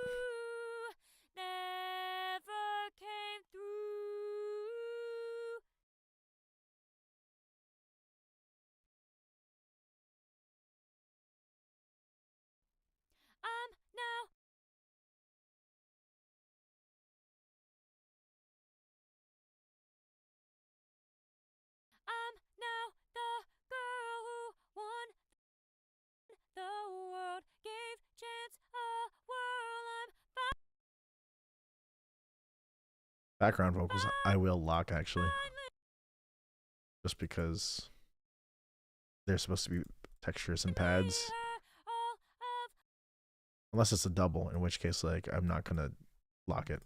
Background vocals, I will lock actually, just because they're supposed to be textures and pads, unless it's a double, in which case like I'm not gonna lock it.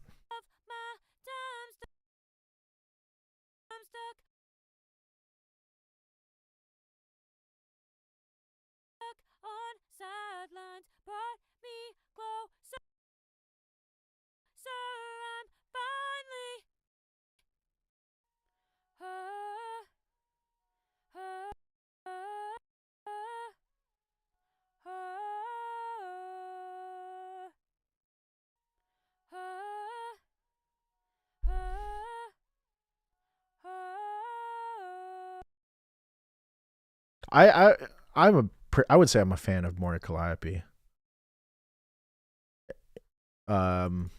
I I would say I'm a fan of Mori Calliope. Um,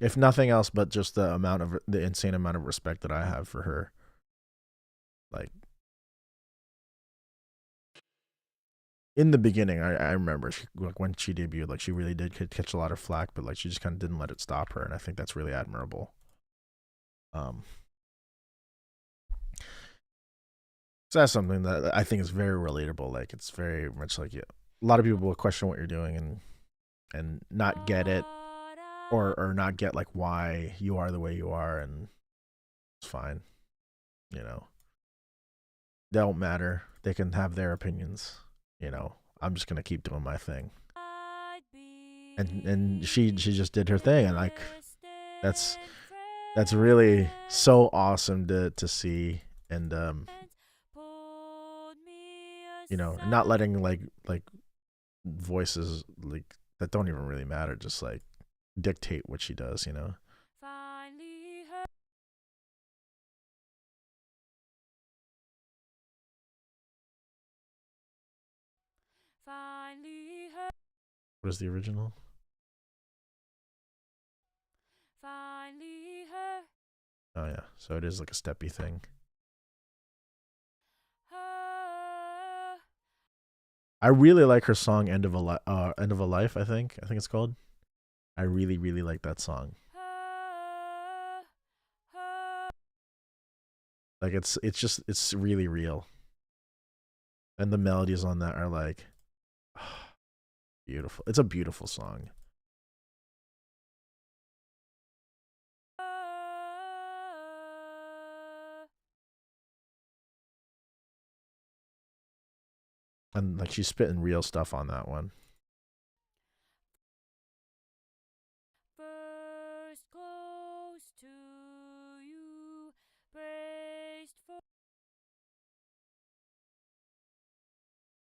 if nothing else, but just the insane amount of respect that I have for her. Like in the beginning, I remember like when she debuted, like she really did catch a lot of flack, but like she just kind of didn't let it stop her, and I think that's really admirable. So that's something that I think is very relatable. Like it's very much like, yeah, a lot of people will question what you're doing and not get it, or not get like why you are the way you are, and it's fine. They don't matter. They can have their opinions. I'm just gonna keep doing my thing. And she just did her thing, and like that's really so awesome to see. And not letting like voices like that don't even really matter just like dictate what she does. What is the original? Oh yeah, so it is like a steppy thing. I really like her song End of a Life, I think it's called. I really, really like that song. Like it's really real. And the melodies on that are like beautiful. It's a beautiful song. And like she's spitting real stuff on that one.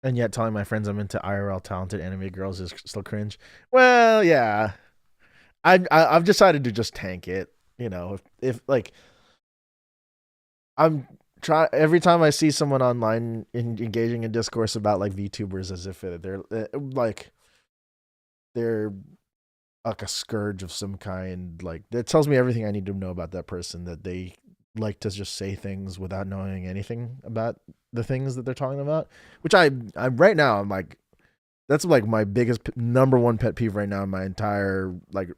And yet telling my friends I'm into IRL talented anime girls is still cringe. Well, yeah. I've decided to just tank it. You know, if like I'm try every time I see someone online engaging in discourse about like VTubers as if they're like they're like a scourge of some kind, like that tells me everything I need to know about that person, that they like to just say things without knowing anything about the things that they're talking about, which I'm right now I'm like that's like my biggest number one pet peeve right now in my entire like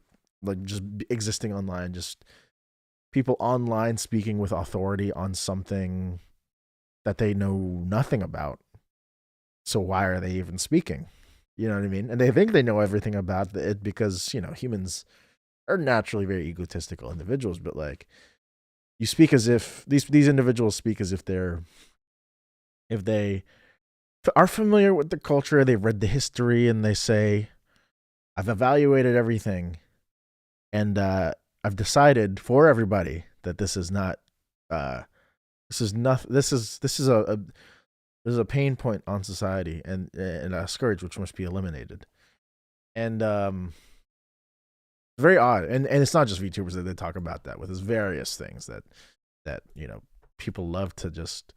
just existing online, just people online speaking with authority on something that they know nothing about. So why are they even speaking? You know what I mean? And they think they know everything about it because, you know, humans are naturally very egotistical individuals, but like you speak as if these individuals speak as if they are familiar with the culture, they've read the history, and they say, I've evaluated everything, and I've decided for everybody that this is not this is nothing this is a pain point on society, and a scourge which must be eliminated. And very odd. And it's not just VTubers that they talk about that with. There's various things that you know people love to just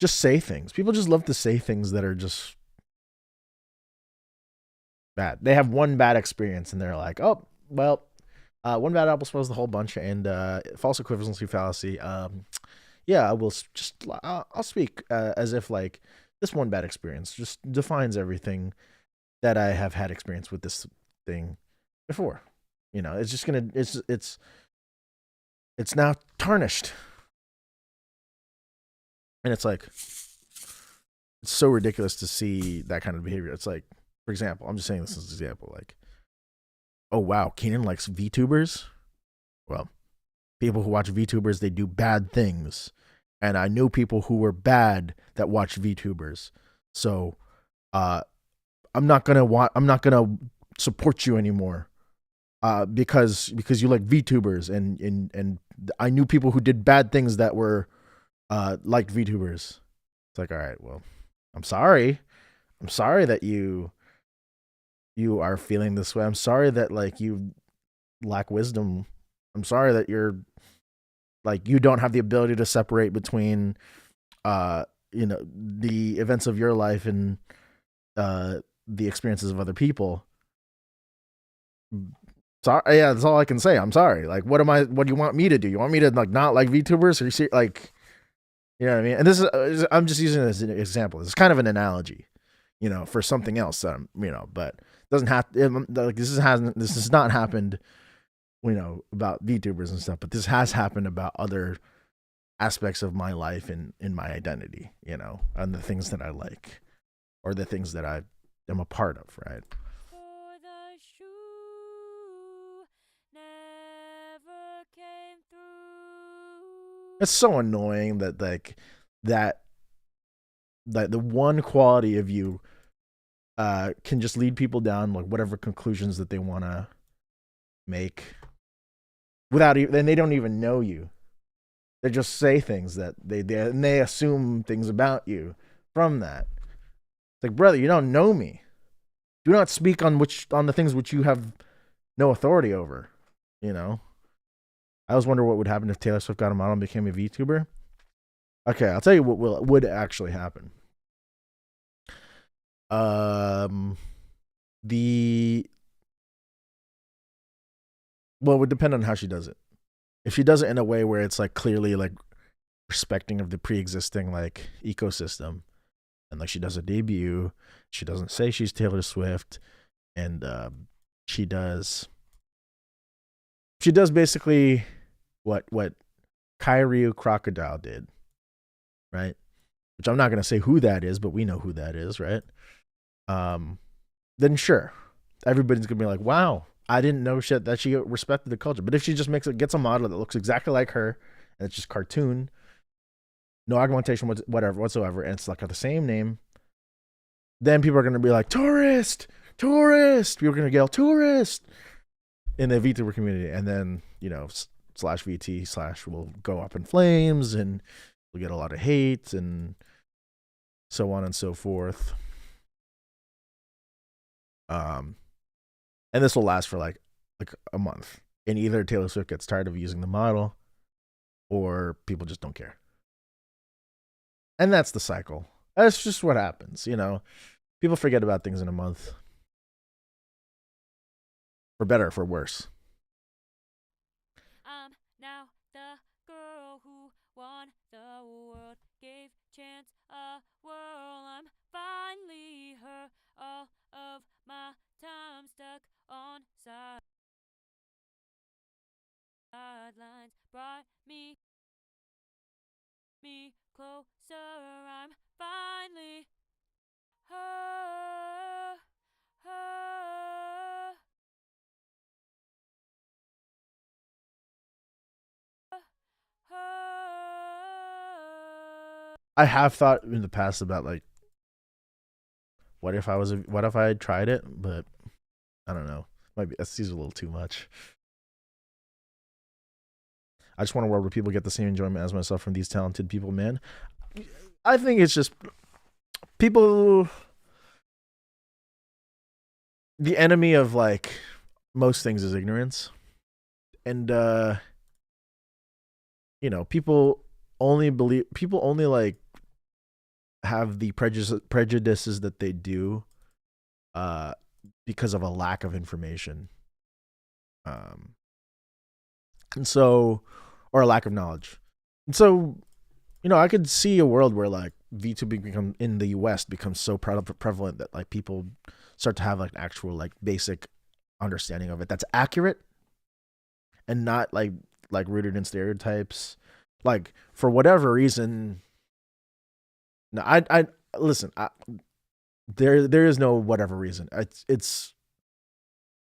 say things. People just love to say things that are just bad. They have one bad experience and they're like, oh well, one bad apple spoils the whole bunch. And false equivalency fallacy. Yeah, I will I'll speak as if like this one bad experience just defines everything that I have had experience with this thing before. You know, it's just gonna it's now tarnished. And it's like it's so ridiculous to see that kind of behavior. It's like, for example, I'm just saying this as an example, like, oh wow, Keenan likes VTubers. Well, people who watch VTubers, they do bad things. And I knew people who were bad that watch VTubers. So I'm not gonna support you anymore. Because you like VTubers, and I knew people who did bad things that were like VTubers. It's like, all right, well, I'm sorry that you are feeling this way. I'm sorry that like you lack wisdom. I'm sorry that you're like you don't have the ability to separate between you know the events of your life and the experiences of other people. Sorry, yeah, that's all I can say. I'm sorry. Like, what do you want me to do? You want me to like not like VTubers, or you see like, you know what I mean? And this is I'm just using it as an example. It's kind of an analogy, you know, for something else. You know, but it doesn't have like this has not happened, you know, about VTubers and stuff. But this has happened about other aspects of my life and in my identity, you know, and the things that I like or the things that I am a part of, right? For the shoe never came through. It's so annoying that that the one quality of you can just lead people down like whatever conclusions that they want to make without even, then they don't even know you. They just say things that they assume things about you from that. It's like, brother, you don't know me. Do not speak on the things which you have no authority over. You know, I always wonder what would happen if Taylor Swift got a model and became a VTuber. Okay, I'll tell you what would actually happen. Well, it would depend on how she does it. If she does it in a way where it's like clearly like respecting of the pre-existing like ecosystem, and like she does a debut, she doesn't say she's Taylor Swift, and she does basically what Kyrie Crocodile did, right? Which I'm not gonna say who that is, but we know who that is, right? Then sure, everybody's gonna be like, wow, I didn't know shit that she respected the culture. But if she just gets a model that looks exactly like her, and it's just cartoon, no argumentation whatsoever, and it's like got the same name, then people are gonna be like, tourist. People are gonna yell tourist in the VTuber community, and then you know /VT/ will go up in flames, and we'll get a lot of hate, and so on and so forth. Um, and this will last for like a month. And either Taylor Swift gets tired of using the model, or people just don't care. And that's the cycle. That's just what happens, you know. People forget about things in a month, for better, or for worse. I'm now the girl who won the world, gave chance a whirl. I'm finally her. All of my time stuck on sidelines brought me closer. I'm finally her. Her. Her. I have thought in the past about like, what if I had tried it, but I don't know. Might be that seems a little too much. I just want a world where people get the same enjoyment as myself from these talented people, man. I think it's just people. The enemy of like most things is ignorance, and you know, people only like have the prejudices that they do, uh, because of a lack of information, um, and so, or a lack of knowledge, and so, you know, I could see a world where like VTubing become in the West becomes so prevalent that like people start to have like an actual like basic understanding of it that's accurate and not like rooted in stereotypes. Like for whatever reason, no, I listen. There is no whatever reason. It's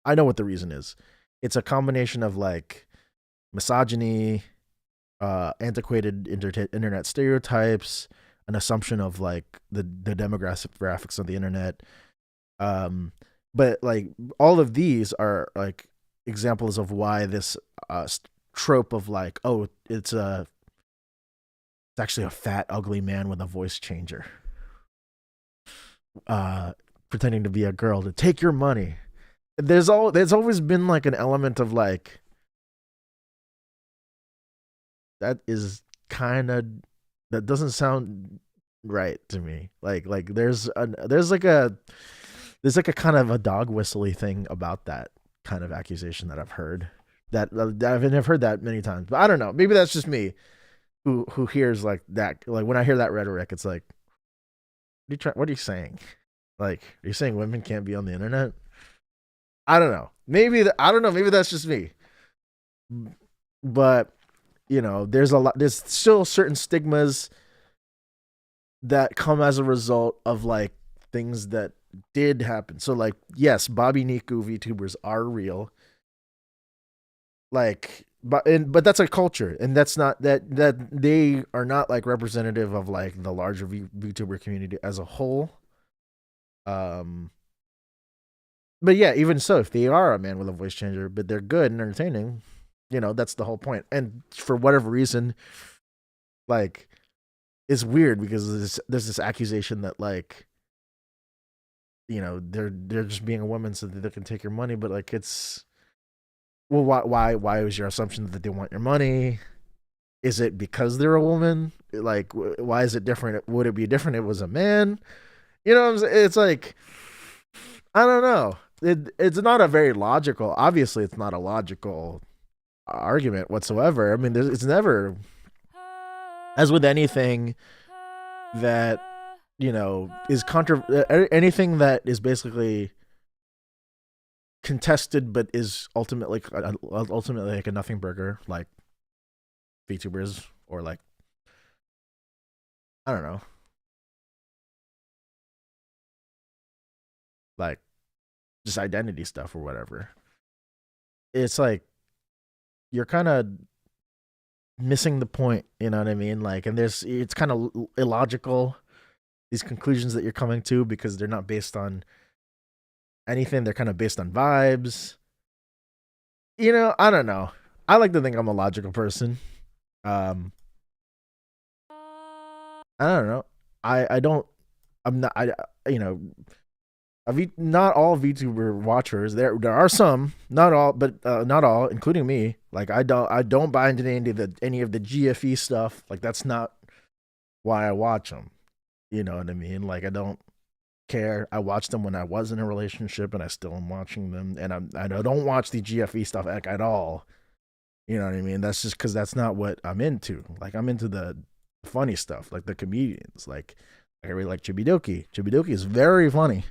I know what the reason is. It's a combination of like misogyny, antiquated internet stereotypes, an assumption of like the demographics of the internet. But like all of these are like examples of why this trope of like, oh, it's actually a fat ugly man with a voice changer, pretending to be a girl to take your money. There's always been like an element of like, that is kind of, that doesn't sound right to me. Like there's like a kind of a dog whistly thing about that kind of accusation that I've heard. That I've heard that many times, but I don't know. Maybe that's just me, who hears like that. Like when I hear that rhetoric, it's like, what are you saying? Like, are you saying women can't be on the internet? I don't know. I don't know. Maybe that's just me. But you know, there's still certain stigmas that come as a result of like things that did happen. So like, yes, Bobby Niku VTubers are real. Like, but that's a culture, and that's not that they are not like representative of like the larger VTuber community as a whole. But yeah, even so, if they are a man with a voice changer, but they're good and entertaining, you know, that's the whole point. And for whatever reason, like, it's weird because there's this accusation that like, you know, they're just being a woman so that they can take your money, but like it's, well, why was your assumption that they want your money? Is it because they're a woman? Like, why is it different? Would it be different if it was a man? You know what I'm saying? It's like, I don't know. It's not a very logical. Obviously, it's not a logical argument whatsoever. I mean, it's never, as with anything that, you know, is anything that is basically contested but is ultimately like a nothing burger, like VTubers, or like, I don't know, like just identity stuff or whatever. It's like you're kind of missing the point, you know what I mean? Like, and it's kind of illogical, these conclusions that you're coming to, because they're not based on anything. They're kind of based on vibes. You know, I don't know. I like to think I'm a logical person. I don't know. I don't I'm not. You know, not all VTuber watchers. There are some, not all, but not all, including me. Like I don't buy into any of the GFE stuff. Like that's not why I watch them. You know what I mean? Like I don't care. I watched them when I was in a relationship, and I still am watching them. And I don't watch the GFE stuff at all. You know what I mean? That's just because that's not what I'm into. Like I'm into the funny stuff, like the comedians. Like I really like Chibidoki. Chibidoki is very funny.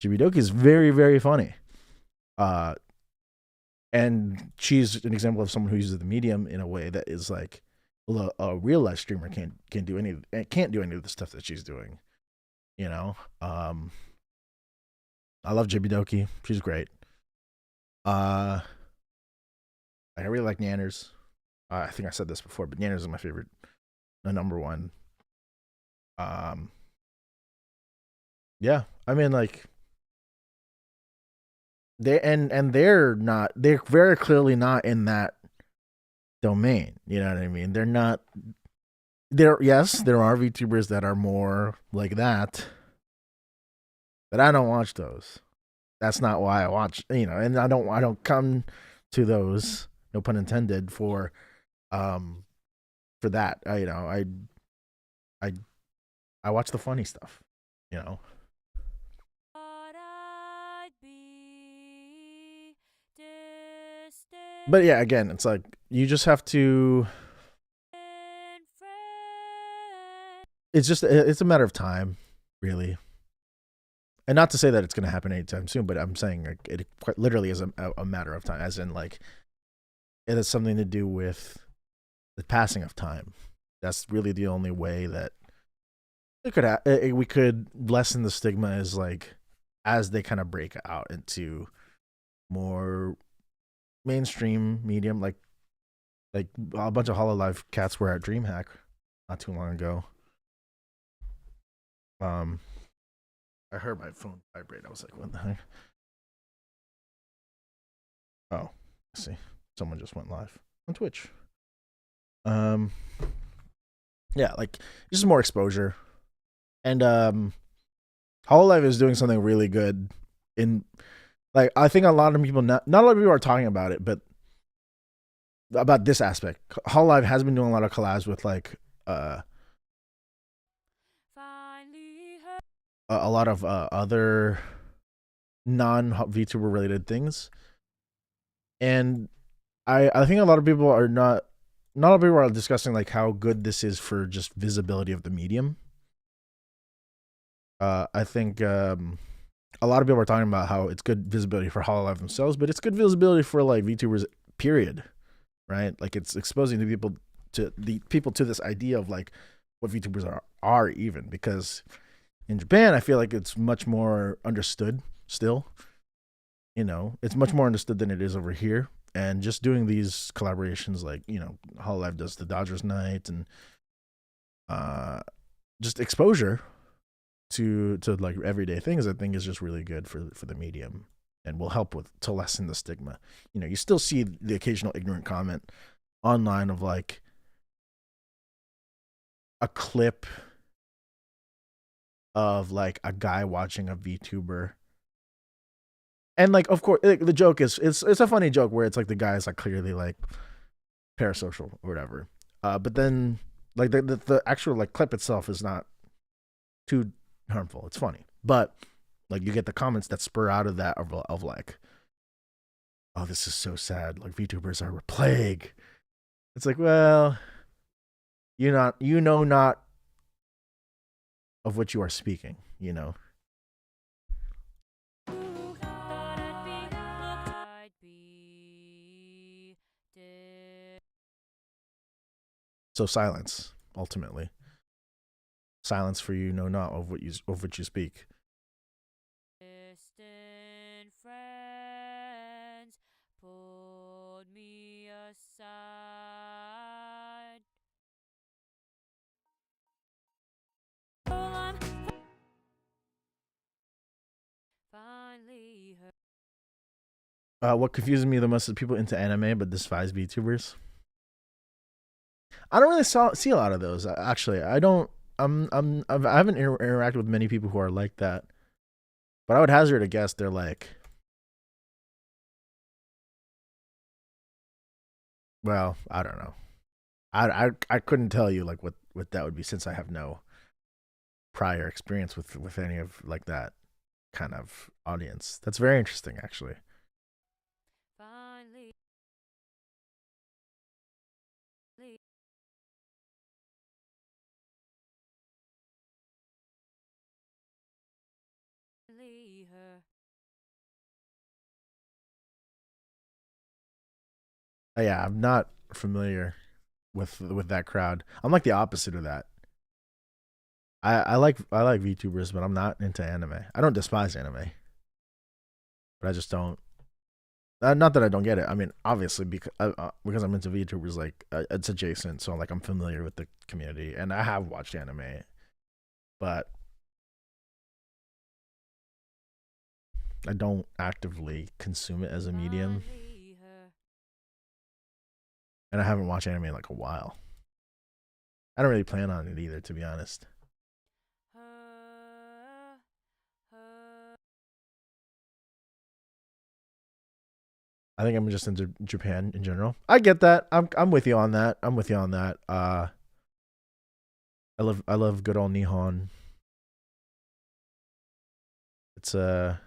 Chibidoki is very, very funny. Uh, and she's an example of someone who uses the medium in a way that is like, well, a real life streamer can't do any of the stuff that she's doing. You know, I love Chibidoki. She's great. Uh, I really like Nanners. I think I said this before, but Nanners is my favorite, the number one. Um, yeah, I mean, like they're very clearly not in that domain. You know what I mean? They're not. Yes, there are VTubers that are more like that, but I don't watch those. That's not why I watch. You know, and I don't come to those. No pun intended um for that. I I watch the funny stuff. You know. Thought I'd be distant But yeah, again, it's like you just have to. friend. It's a matter of time, really. And not to say that it's going to happen anytime soon, but I'm saying like, it quite literally is a matter of time, as in like it has something to do with the passing of time. That's really the only way that we could lessen the stigma, is like as they kind of break out into more mainstream medium, like a bunch of Hololive cats were at DreamHack not too long ago. I heard my phone vibrate. I was like, what the heck? Oh, I see. Someone just went live on Twitch. Um, yeah, like just more exposure. And Hololive is doing something really good in, like, I think a lot of people, not a lot of people are talking about it, but about this aspect. Hololive has been doing a lot of collabs with like a lot of other non VTuber related things. And I think a lot of people are not a lot of people are discussing like how good this is for just visibility of the medium. I think a lot of people are talking about how it's good visibility for Hololive themselves, but it's good visibility for like VTubers, period. Right? Like it's exposing the people to this idea of like what VTubers are even, because in Japan I feel like it's much more understood still. You know, it's much more understood than it is over here. And just doing these collaborations, like, you know, Hololive does the Dodgers night, and just exposure to like everyday things, I think is just really good for the medium, and will help to lessen the stigma. You know, you still see the occasional ignorant comment online of like a clip of like a guy watching a VTuber. And like, of course, the joke is it's a funny joke where it's like the guy is like clearly like parasocial or whatever. But then like the actual like clip itself is not too harmful. It's funny, but like you get the comments that spur out of that of like, oh, this is so sad. Like VTubers are a plague. It's like, well, you know not of what you are speaking. You know. So silence, ultimately. Silence for you know not of what you speak. Distant friends pulled me aside. I'm finally heard. What confuses me the most is people into anime but despise VTubers. I don't really see a lot of those. Actually, I don't I haven't interacted with many people who are like that, but I would hazard a guess they're like, well, I don't know. I couldn't tell you like what that would be since I have no prior experience with any of like that kind of audience. That's very interesting, actually. Finally, her. Yeah, I'm not familiar with that crowd. I'm like the opposite of that. I like VTubers, but I'm not into anime. I don't despise anime, but I just don't. Not that I don't get it. I mean, obviously, because I'm into VTubers, like it's adjacent, so like I'm familiar with the community, and I have watched anime, but I don't actively consume it as a medium, Finally, her. and I haven't watched anime in like a while. I don't really plan on it either, to be honest. Her. Her. I think I'm just into Japan in general. I get that. I'm with you on that. I'm with you on that. I love good old Nihon. It's a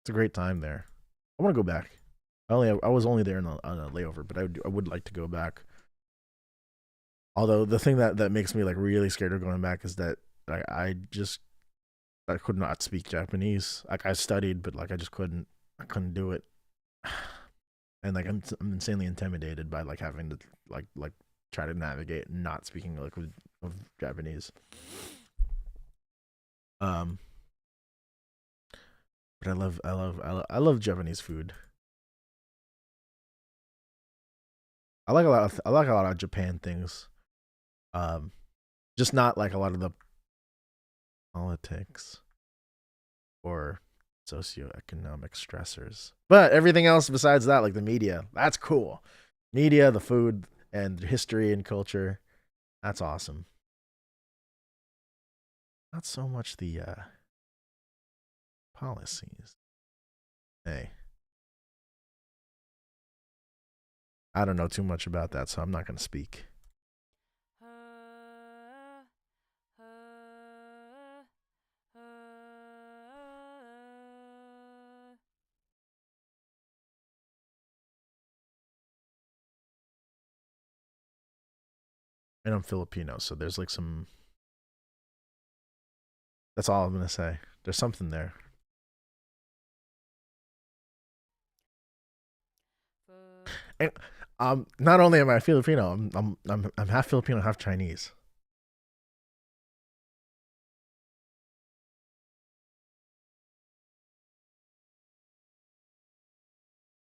it's a great time there. I want to go back. I was only there on a layover, but I would like to go back. Although the thing that makes me like really scared of going back is that I could not speak Japanese. Like I studied, but like I couldn't do it. And like I'm insanely intimidated by like having to like try to navigate not speaking like of Japanese. Um, but I love Japanese food. I like a lot of Japan things. Um, just not like a lot of the politics or socioeconomic stressors. But everything else besides that, like the media, that's cool. Media, the food, and history and culture, that's awesome. Not so much the policies. Hey, I don't know too much about that, so I'm not going to speak. Her. Her. Her. And I'm Filipino, so there's like some. That's all I'm going to say. There's something there. And not only am I Filipino, I'm half Filipino, half Chinese.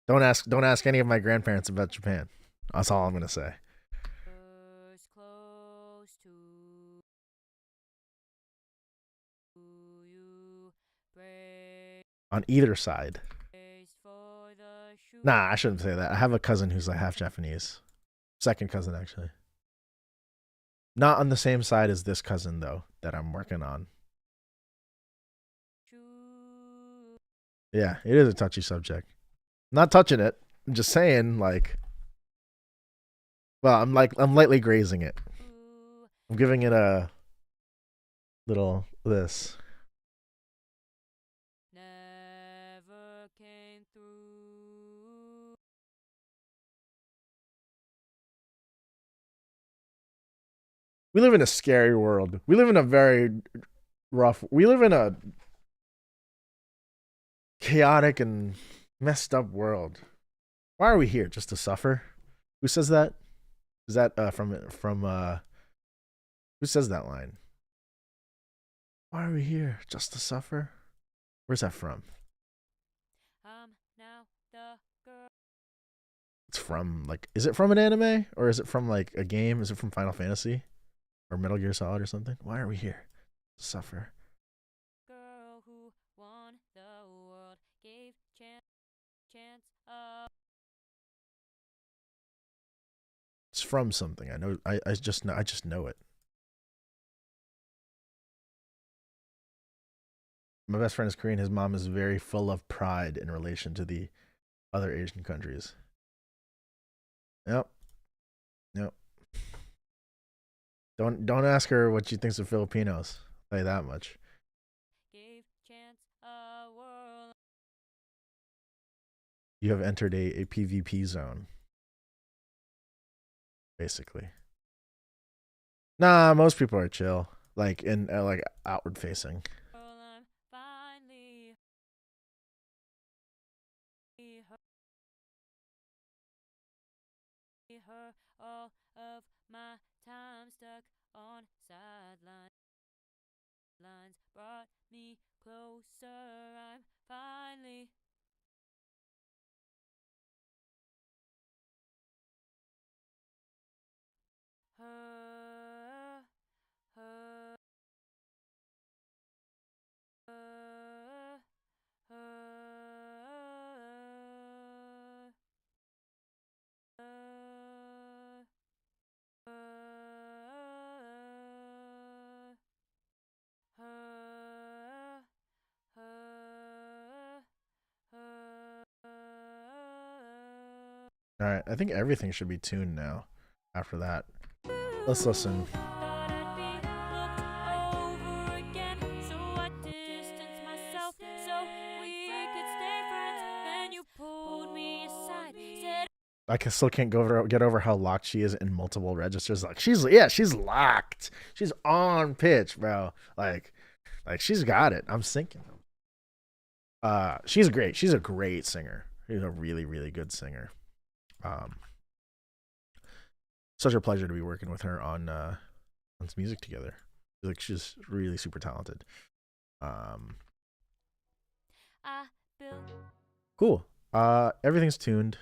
Don't ask any of my grandparents about Japan. That's all I'm gonna say. Close to you. Praise On either side. for the shoe. Nah, I shouldn't say that. I have a cousin who's like half Japanese. Second cousin actually. Not on the same side as this cousin though that I'm working on. Yeah, it is a touchy subject. Not touching it. I'm just saying like well, I'm lightly grazing it. I'm giving it a little this. Never came through. We live in a scary world. We live in a very rough. We live in a chaotic and messed up world. Why are we here? Just to suffer? Who says that? Is that from who says that line? Why are we here? Just to suffer? Where's that from? Now the girl. It's from like is it from an anime or is it from like a game? Is it from Final Fantasy or Metal Gear Solid or something? Why are we here? To suffer. Girl who won the world gave chance of. It's from something. I know I just know it. My best friend is Korean. His mom is very full of pride in relation to the other Asian countries. Yep. Yep. Don't ask her what she thinks of Filipinos. I'll tell you that much. Gave chance a whirl. You have entered a PvP zone, basically. Nah, most people are chill, like in like outward facing. I'm finally her all of my time stuck on sidelines brought me closer. I'm finally her, her, her, her, her, her, her, her. All right, I think everything should be tuned now. After that, let's listen. Thought I'd be looked over again, so I distanced myself so we could stay friends. Then you pulled me aside, said I still can't get over how locked she is in multiple registers. Like she's locked. She's on pitch, bro. Like she's got it. I'm sinking. She's great. She's a great singer. She's a really, really good singer. Such a pleasure to be working with her on some music together. Like she's really super talented. I built Cool. Everything's tuned.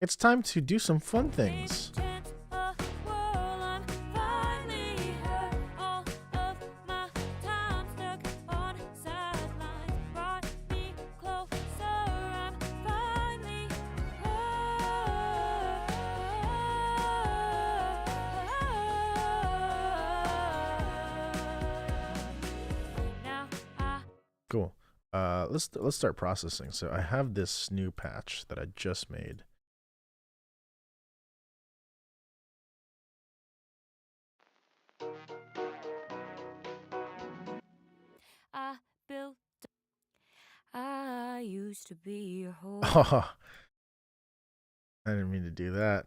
It's time to do some fun things. chance a whirl. I'm finally her all of my time stuck on sidelines brought me closer. I'm finally now I Cool. Let's start processing. So I have this new patch that I just made. built. I used to be your whole. Oh, I didn't mean to do that.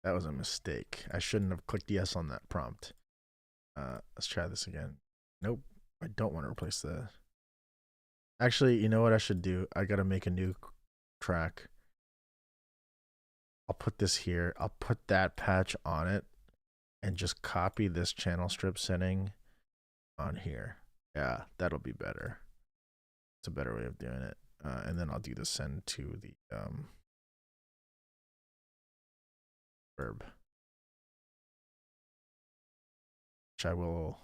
That was a mistake. I shouldn't have clicked yes on that prompt. Let's try this again. Nope. I don't want to replace the. Actually, you know what I should do? I gotta make a new track. I'll put this here. I'll put that patch on it and just copy this channel strip setting on here. Yeah, that'll be better. It's a better way of doing it. And then I'll do the send to the verb. Which I will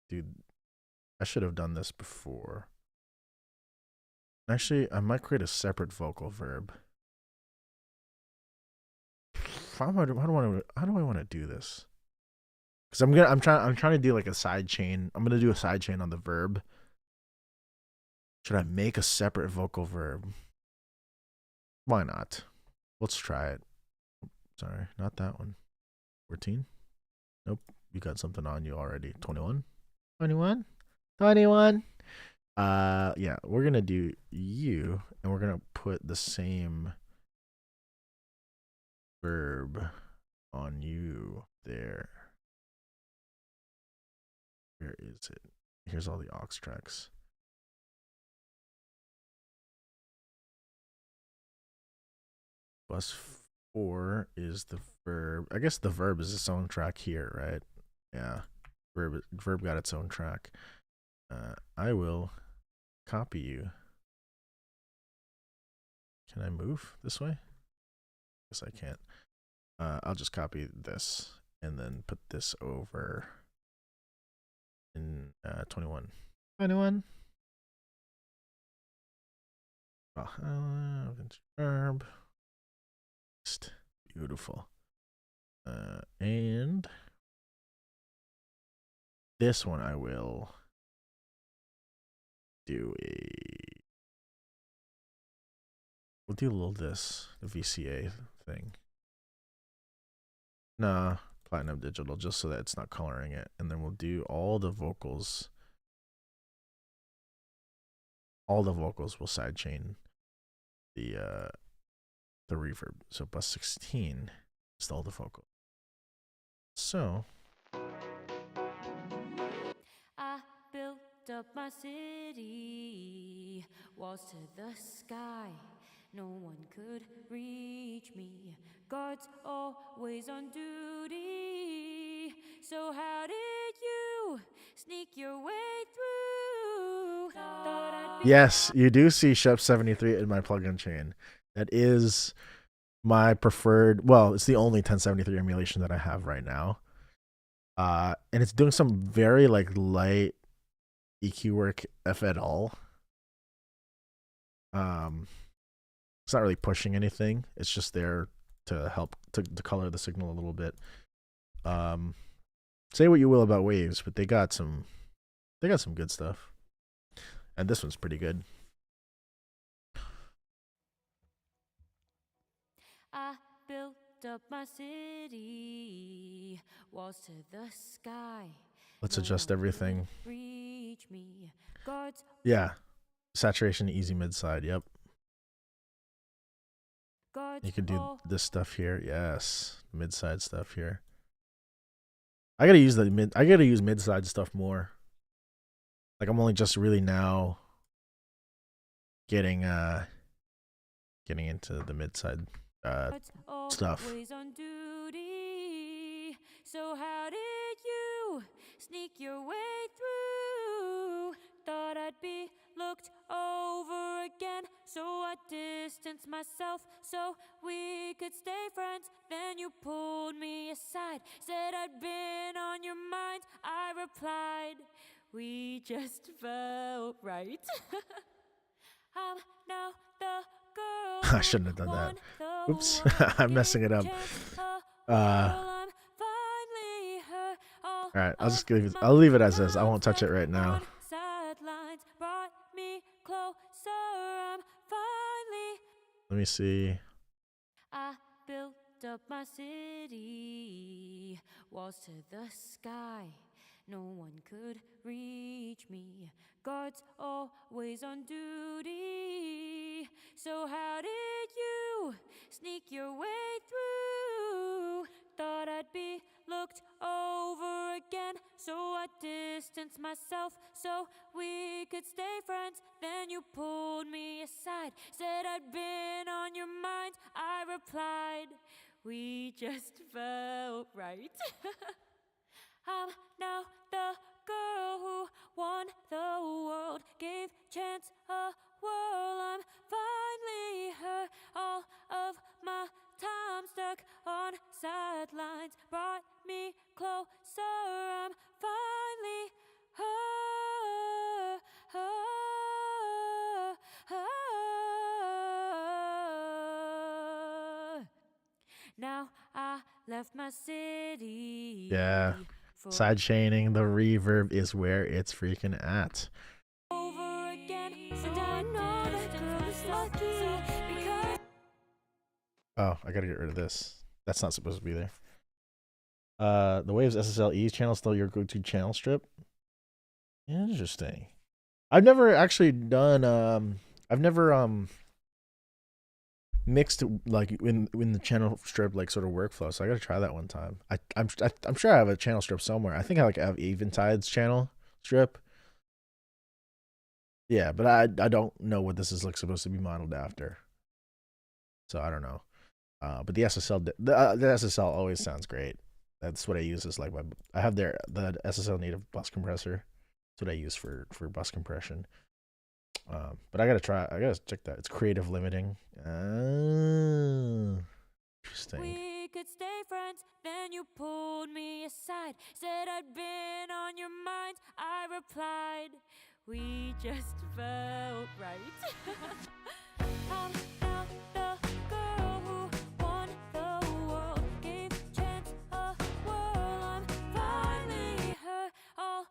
do. I should have done this before. Actually, I might create a separate vocal verb. How do I want to do this? Because I'm trying to do like a side chain. I'm gonna do a side chain on the verb. Should I make a separate vocal verb? Why not? Let's try it. Sorry, not that one. 14? Nope. You got something on you already. 21? 21? 21? Yeah, we're gonna do you, and we're gonna put the same verb on you there. Where is it? Here's all the aux tracks. Bus 4 is the verb. I guess the verb is its own track here, right? Yeah. Verb got its own track. I will copy you. Can I move this way? Guess I can't. I'll just copy this and then put this over in 21. 21. Verb. Beautiful. And this one I will do a. We'll do a little this, the VCA thing. Nah, platinum digital, just so that it's not coloring it. And then we'll do all the vocals. All the vocals will sidechain the reverb. So bus 16 is all the vocal. So I built up my city, walls to the sky. No one could reach me. Guards always on duty. So how did you sneak your way through? yes, you do see Shep 73 in my plugin chain. That is my preferred. Well, it's the only 1073 emulation that I have right now. And it's doing some very like light EQ work, if at all. It's not really pushing anything. It's just there to help to color the signal a little bit. Say what you will about Waves, but they got some good stuff. And this one's pretty good. I built up my city, walls to the sky. Let's adjust everything. Reach me. Guards. Yeah. Saturation, easy mid side. Yep. You could do this stuff here. Yes. Mid side stuff here. I gotta use mid side stuff more. Like I'm only just really now getting into the mid side stuff. On duty. So how did you sneak your way through? Thought I'd be looked over again, so I distanced myself so we could stay friends. Then you pulled me aside, said I'd been on your mind. I replied, we just felt right. I'm now the girl. I shouldn't have done that. Oops, I'm messing it up. All right, I'll leave it as is. I won't touch it right now. Let me see. I built up my city, walls to the sky. No one could reach me. Guards always on duty. So how did you sneak your way through? Thought I'd be looked over again, so I distanced myself so we could stay friends. Then you pulled me aside, said I'd been on your mind. I replied, we just felt right. I'm now the girl who won the world, gave chance a whirl. I'm finally her. All of my time stuck on sidelines brought me closer. I'm finally her. Now I left my city. Yeah. Side chaining the reverb is where it's freaking at. Over again, and I know that girl is lucky because Oh, I gotta get rid of this. That's not supposed to be there. The Waves SSLE channel is still your go-to channel strip. Interesting. I've never actually done. I've never mixed like in the channel strip like sort of workflow. So I gotta try that one time. I'm sure I have a channel strip somewhere. I think I have Eventide's channel strip. Yeah, but I don't know what this is like supposed to be modeled after. So I don't know. But the SSL the SSL always sounds great. That's what I use as like I have the SSL native bus compressor. That's what I use for bus compression. But I gotta check that. It's creative limiting. Interesting. we could stay friends. Then you pulled me aside, said I'd been on your mind. I replied, we just felt right. I'm now the girl who won the world, gave chance a whirl. I'm finally her. All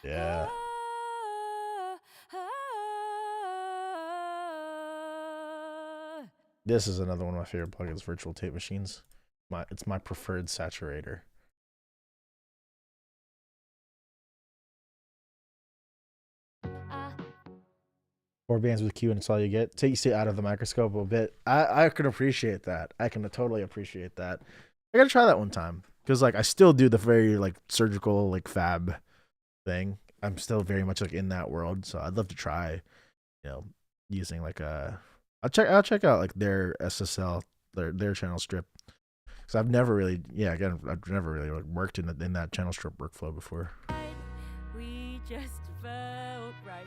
Yeah. This is another one of my favorite plugins, Virtual Tape Machines. It's my preferred saturator. Four bands with Q and it's all you get. Takes you out of the microscope a bit. I can appreciate that. I can totally appreciate that. I gotta try that one time. Because like I still do the very like surgical like fab thing. I'm still very much like in that world. So I'd love to try, using like I'll check out like their SSL, their channel strip. Because I've never really I've never really like worked in that channel strip workflow before. We just felt right.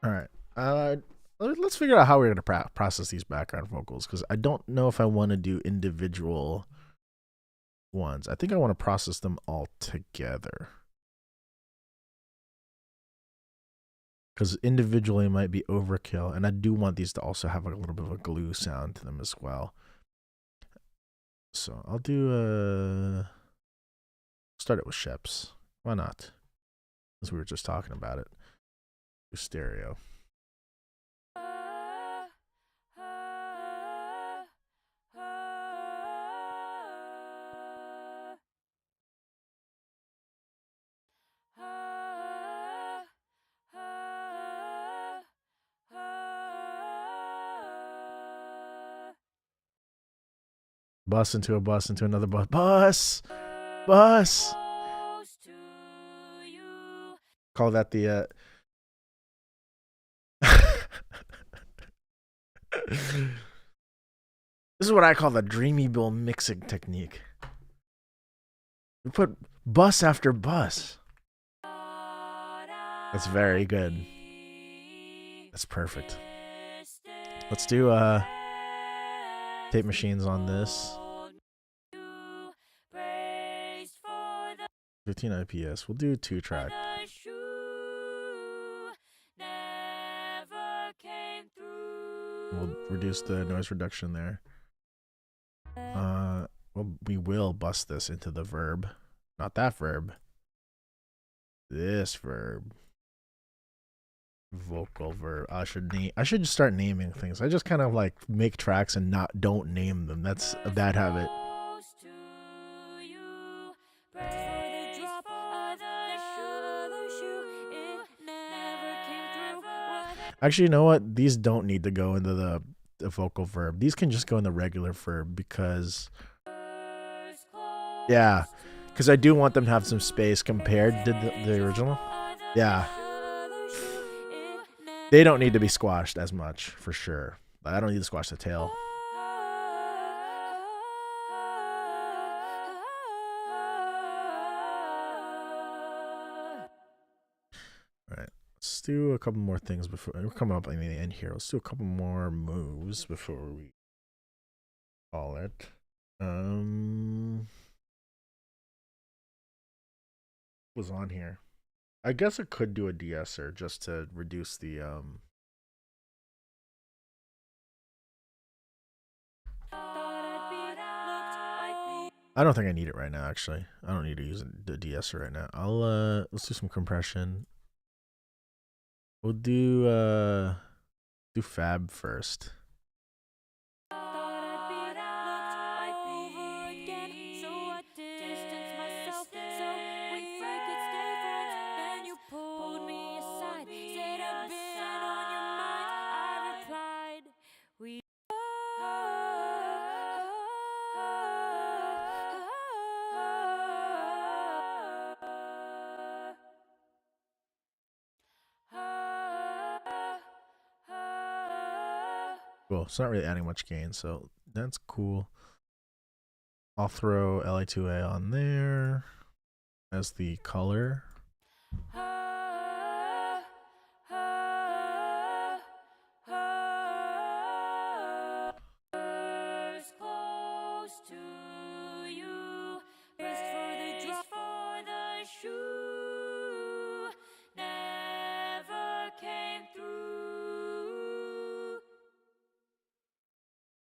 All right. Let's figure out how we're going to process these background vocals, because I don't know if I want to do individual ones. I think I want to process them all together, because individually might be overkill, and I do want these to also have like a little bit of a glue sound to them as well. So I'll do start it with Sheps. Why not? Since we were just talking about it. Do stereo. Bus into a bus into another bus. Bus. Call that the This is what I call the Dreamy Bill mixing technique. We put bus after bus. That's very good. That's perfect. Let's do tape machines on this. 15 IPS. We'll do 2-track. We'll reduce the noise reduction there. Well, we will bust this into the verb. Not that verb. This verb. Vocal verb. I should just start naming things. I just kind of like make tracks and don't name them. That's a bad habit. Actually, you know what? These don't need to go into the vocal verb. These can just go in the regular verb because I do want them to have some space compared to the original. Yeah. They don't need to be squashed as much, for sure. I don't need to squash the tail. All right. Let's do a couple more things before we're coming up on the end here. Let's do a couple more moves before we call it. Was on here. I guess I could do a de-esser just to reduce the I don't think I need it right now, actually. I don't need to use the de-esser right now. Let's do some compression. We'll do fab first. Cool. It's not really adding much gain, so that's cool. I'll throw LA2A on there as the color.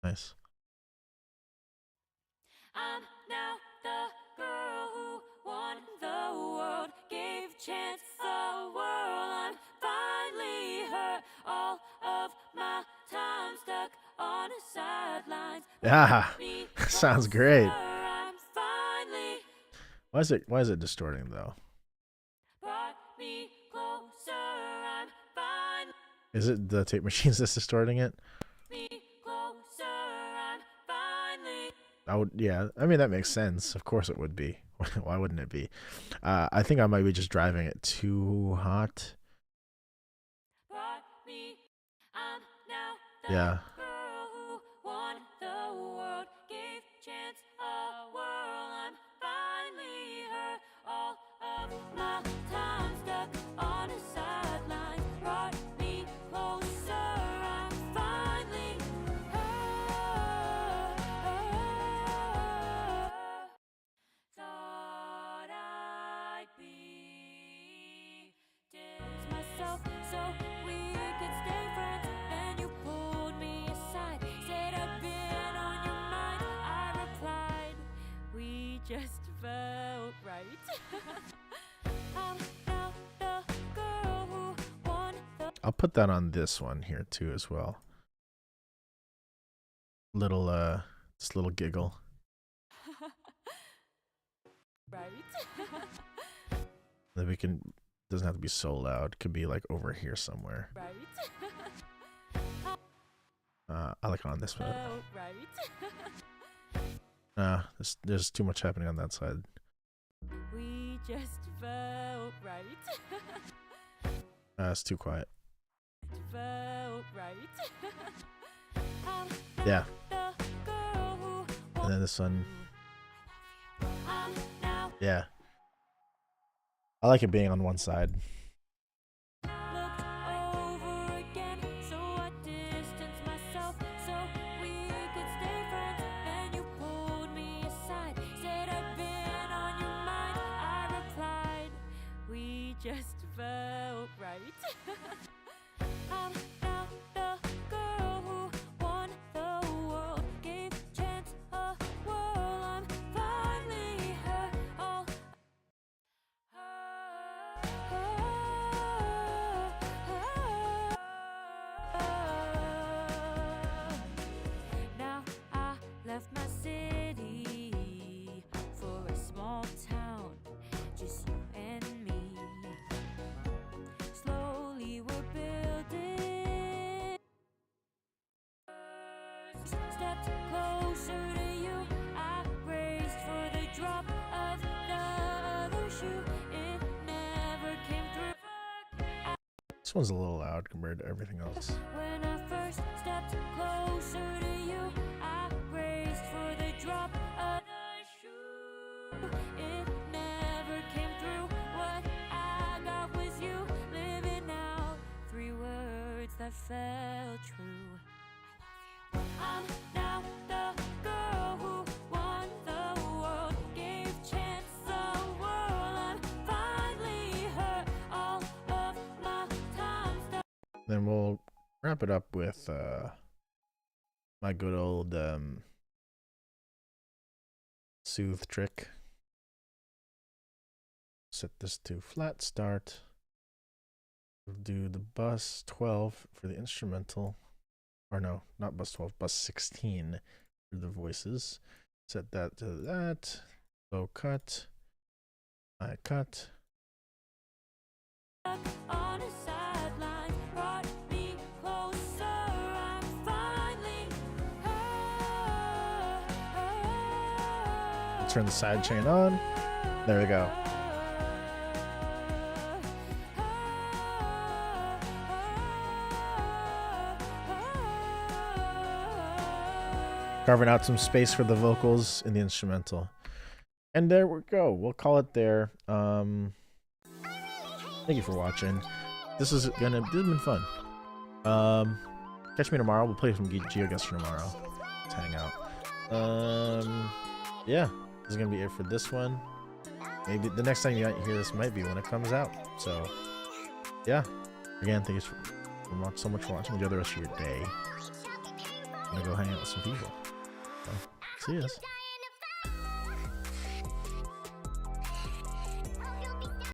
Nice. I'm now the girl who won the world, gave chance the world. I'm finally hurt. All of my time stuck on the sidelines. Yeah, sounds great. I'm finally Why is it distorting though? brought me closer. I'm finally Is it the tape machines that's distorting it? closer. I'm finally I mean, that makes sense. Of course it would be. Why wouldn't it be? I think I might be just driving it too hot. brought me. I'm now the Yeah. girl who won the world, gave chance a whirl. I'm finally hurt. All of my time stuck on a sideline brought me closer. I'm finally hurt. Thought I'd be distance myself so we could stay friends. Then you pulled me aside, said I've been on your mind. I replied, we just felt right. I'm now the girl who won the I'll put that on this one here too as well. Just little giggle. right. That we can, doesn't have to be so loud. Could be like over here somewhere. Right. I like it on this one. Felt right. There's too much happening on that side. We just felt right. It's too quiet. Felt right. Yeah. The girl who And then this one. I'm now Yeah. I like it being on one side. looked over again, so I distanced myself so we could stay friends. Then you pulled me aside, said I've been on your mind. I replied, we just felt right. I'm now the girl who won the world, gave chance a whirl. I'm finally hurt. All now I left my city for a small town, just you and me. Slowly we're building. Stepped closer to you. I braced for the drop of the other shoe. It never came through. This one's a little loud compared to everything else. When I first stepped closer to you, I braced for the drop of the shoe. It never came through. What I got was you living out 3 words that felt true. I'm now the girl who won the world, gave chance the world. I'm finally hurt. All of my time stuck. Then we'll wrap it up with my good old soothe trick. Set this to flat start. We'll do the bus 12 for the instrumental. Or no, not bus 12, bus 16 for the voices. Set that to that. Low cut. High cut. On a sideline brought me closer. I'm finally hurt. Turn the side chain on. There we go. carving out some space for the vocals in the instrumental. And there we go. We'll call it there. Thank you for watching. This has been fun. Catch me tomorrow. We'll play some GeoGuessr tomorrow. Let's hang out. Yeah, this is gonna be it for this one. Maybe the next time you hear this might be when it comes out. So yeah, again, thank you so much for watching. Enjoy the rest of your day. I'm gonna go hang out with some people. So, see you.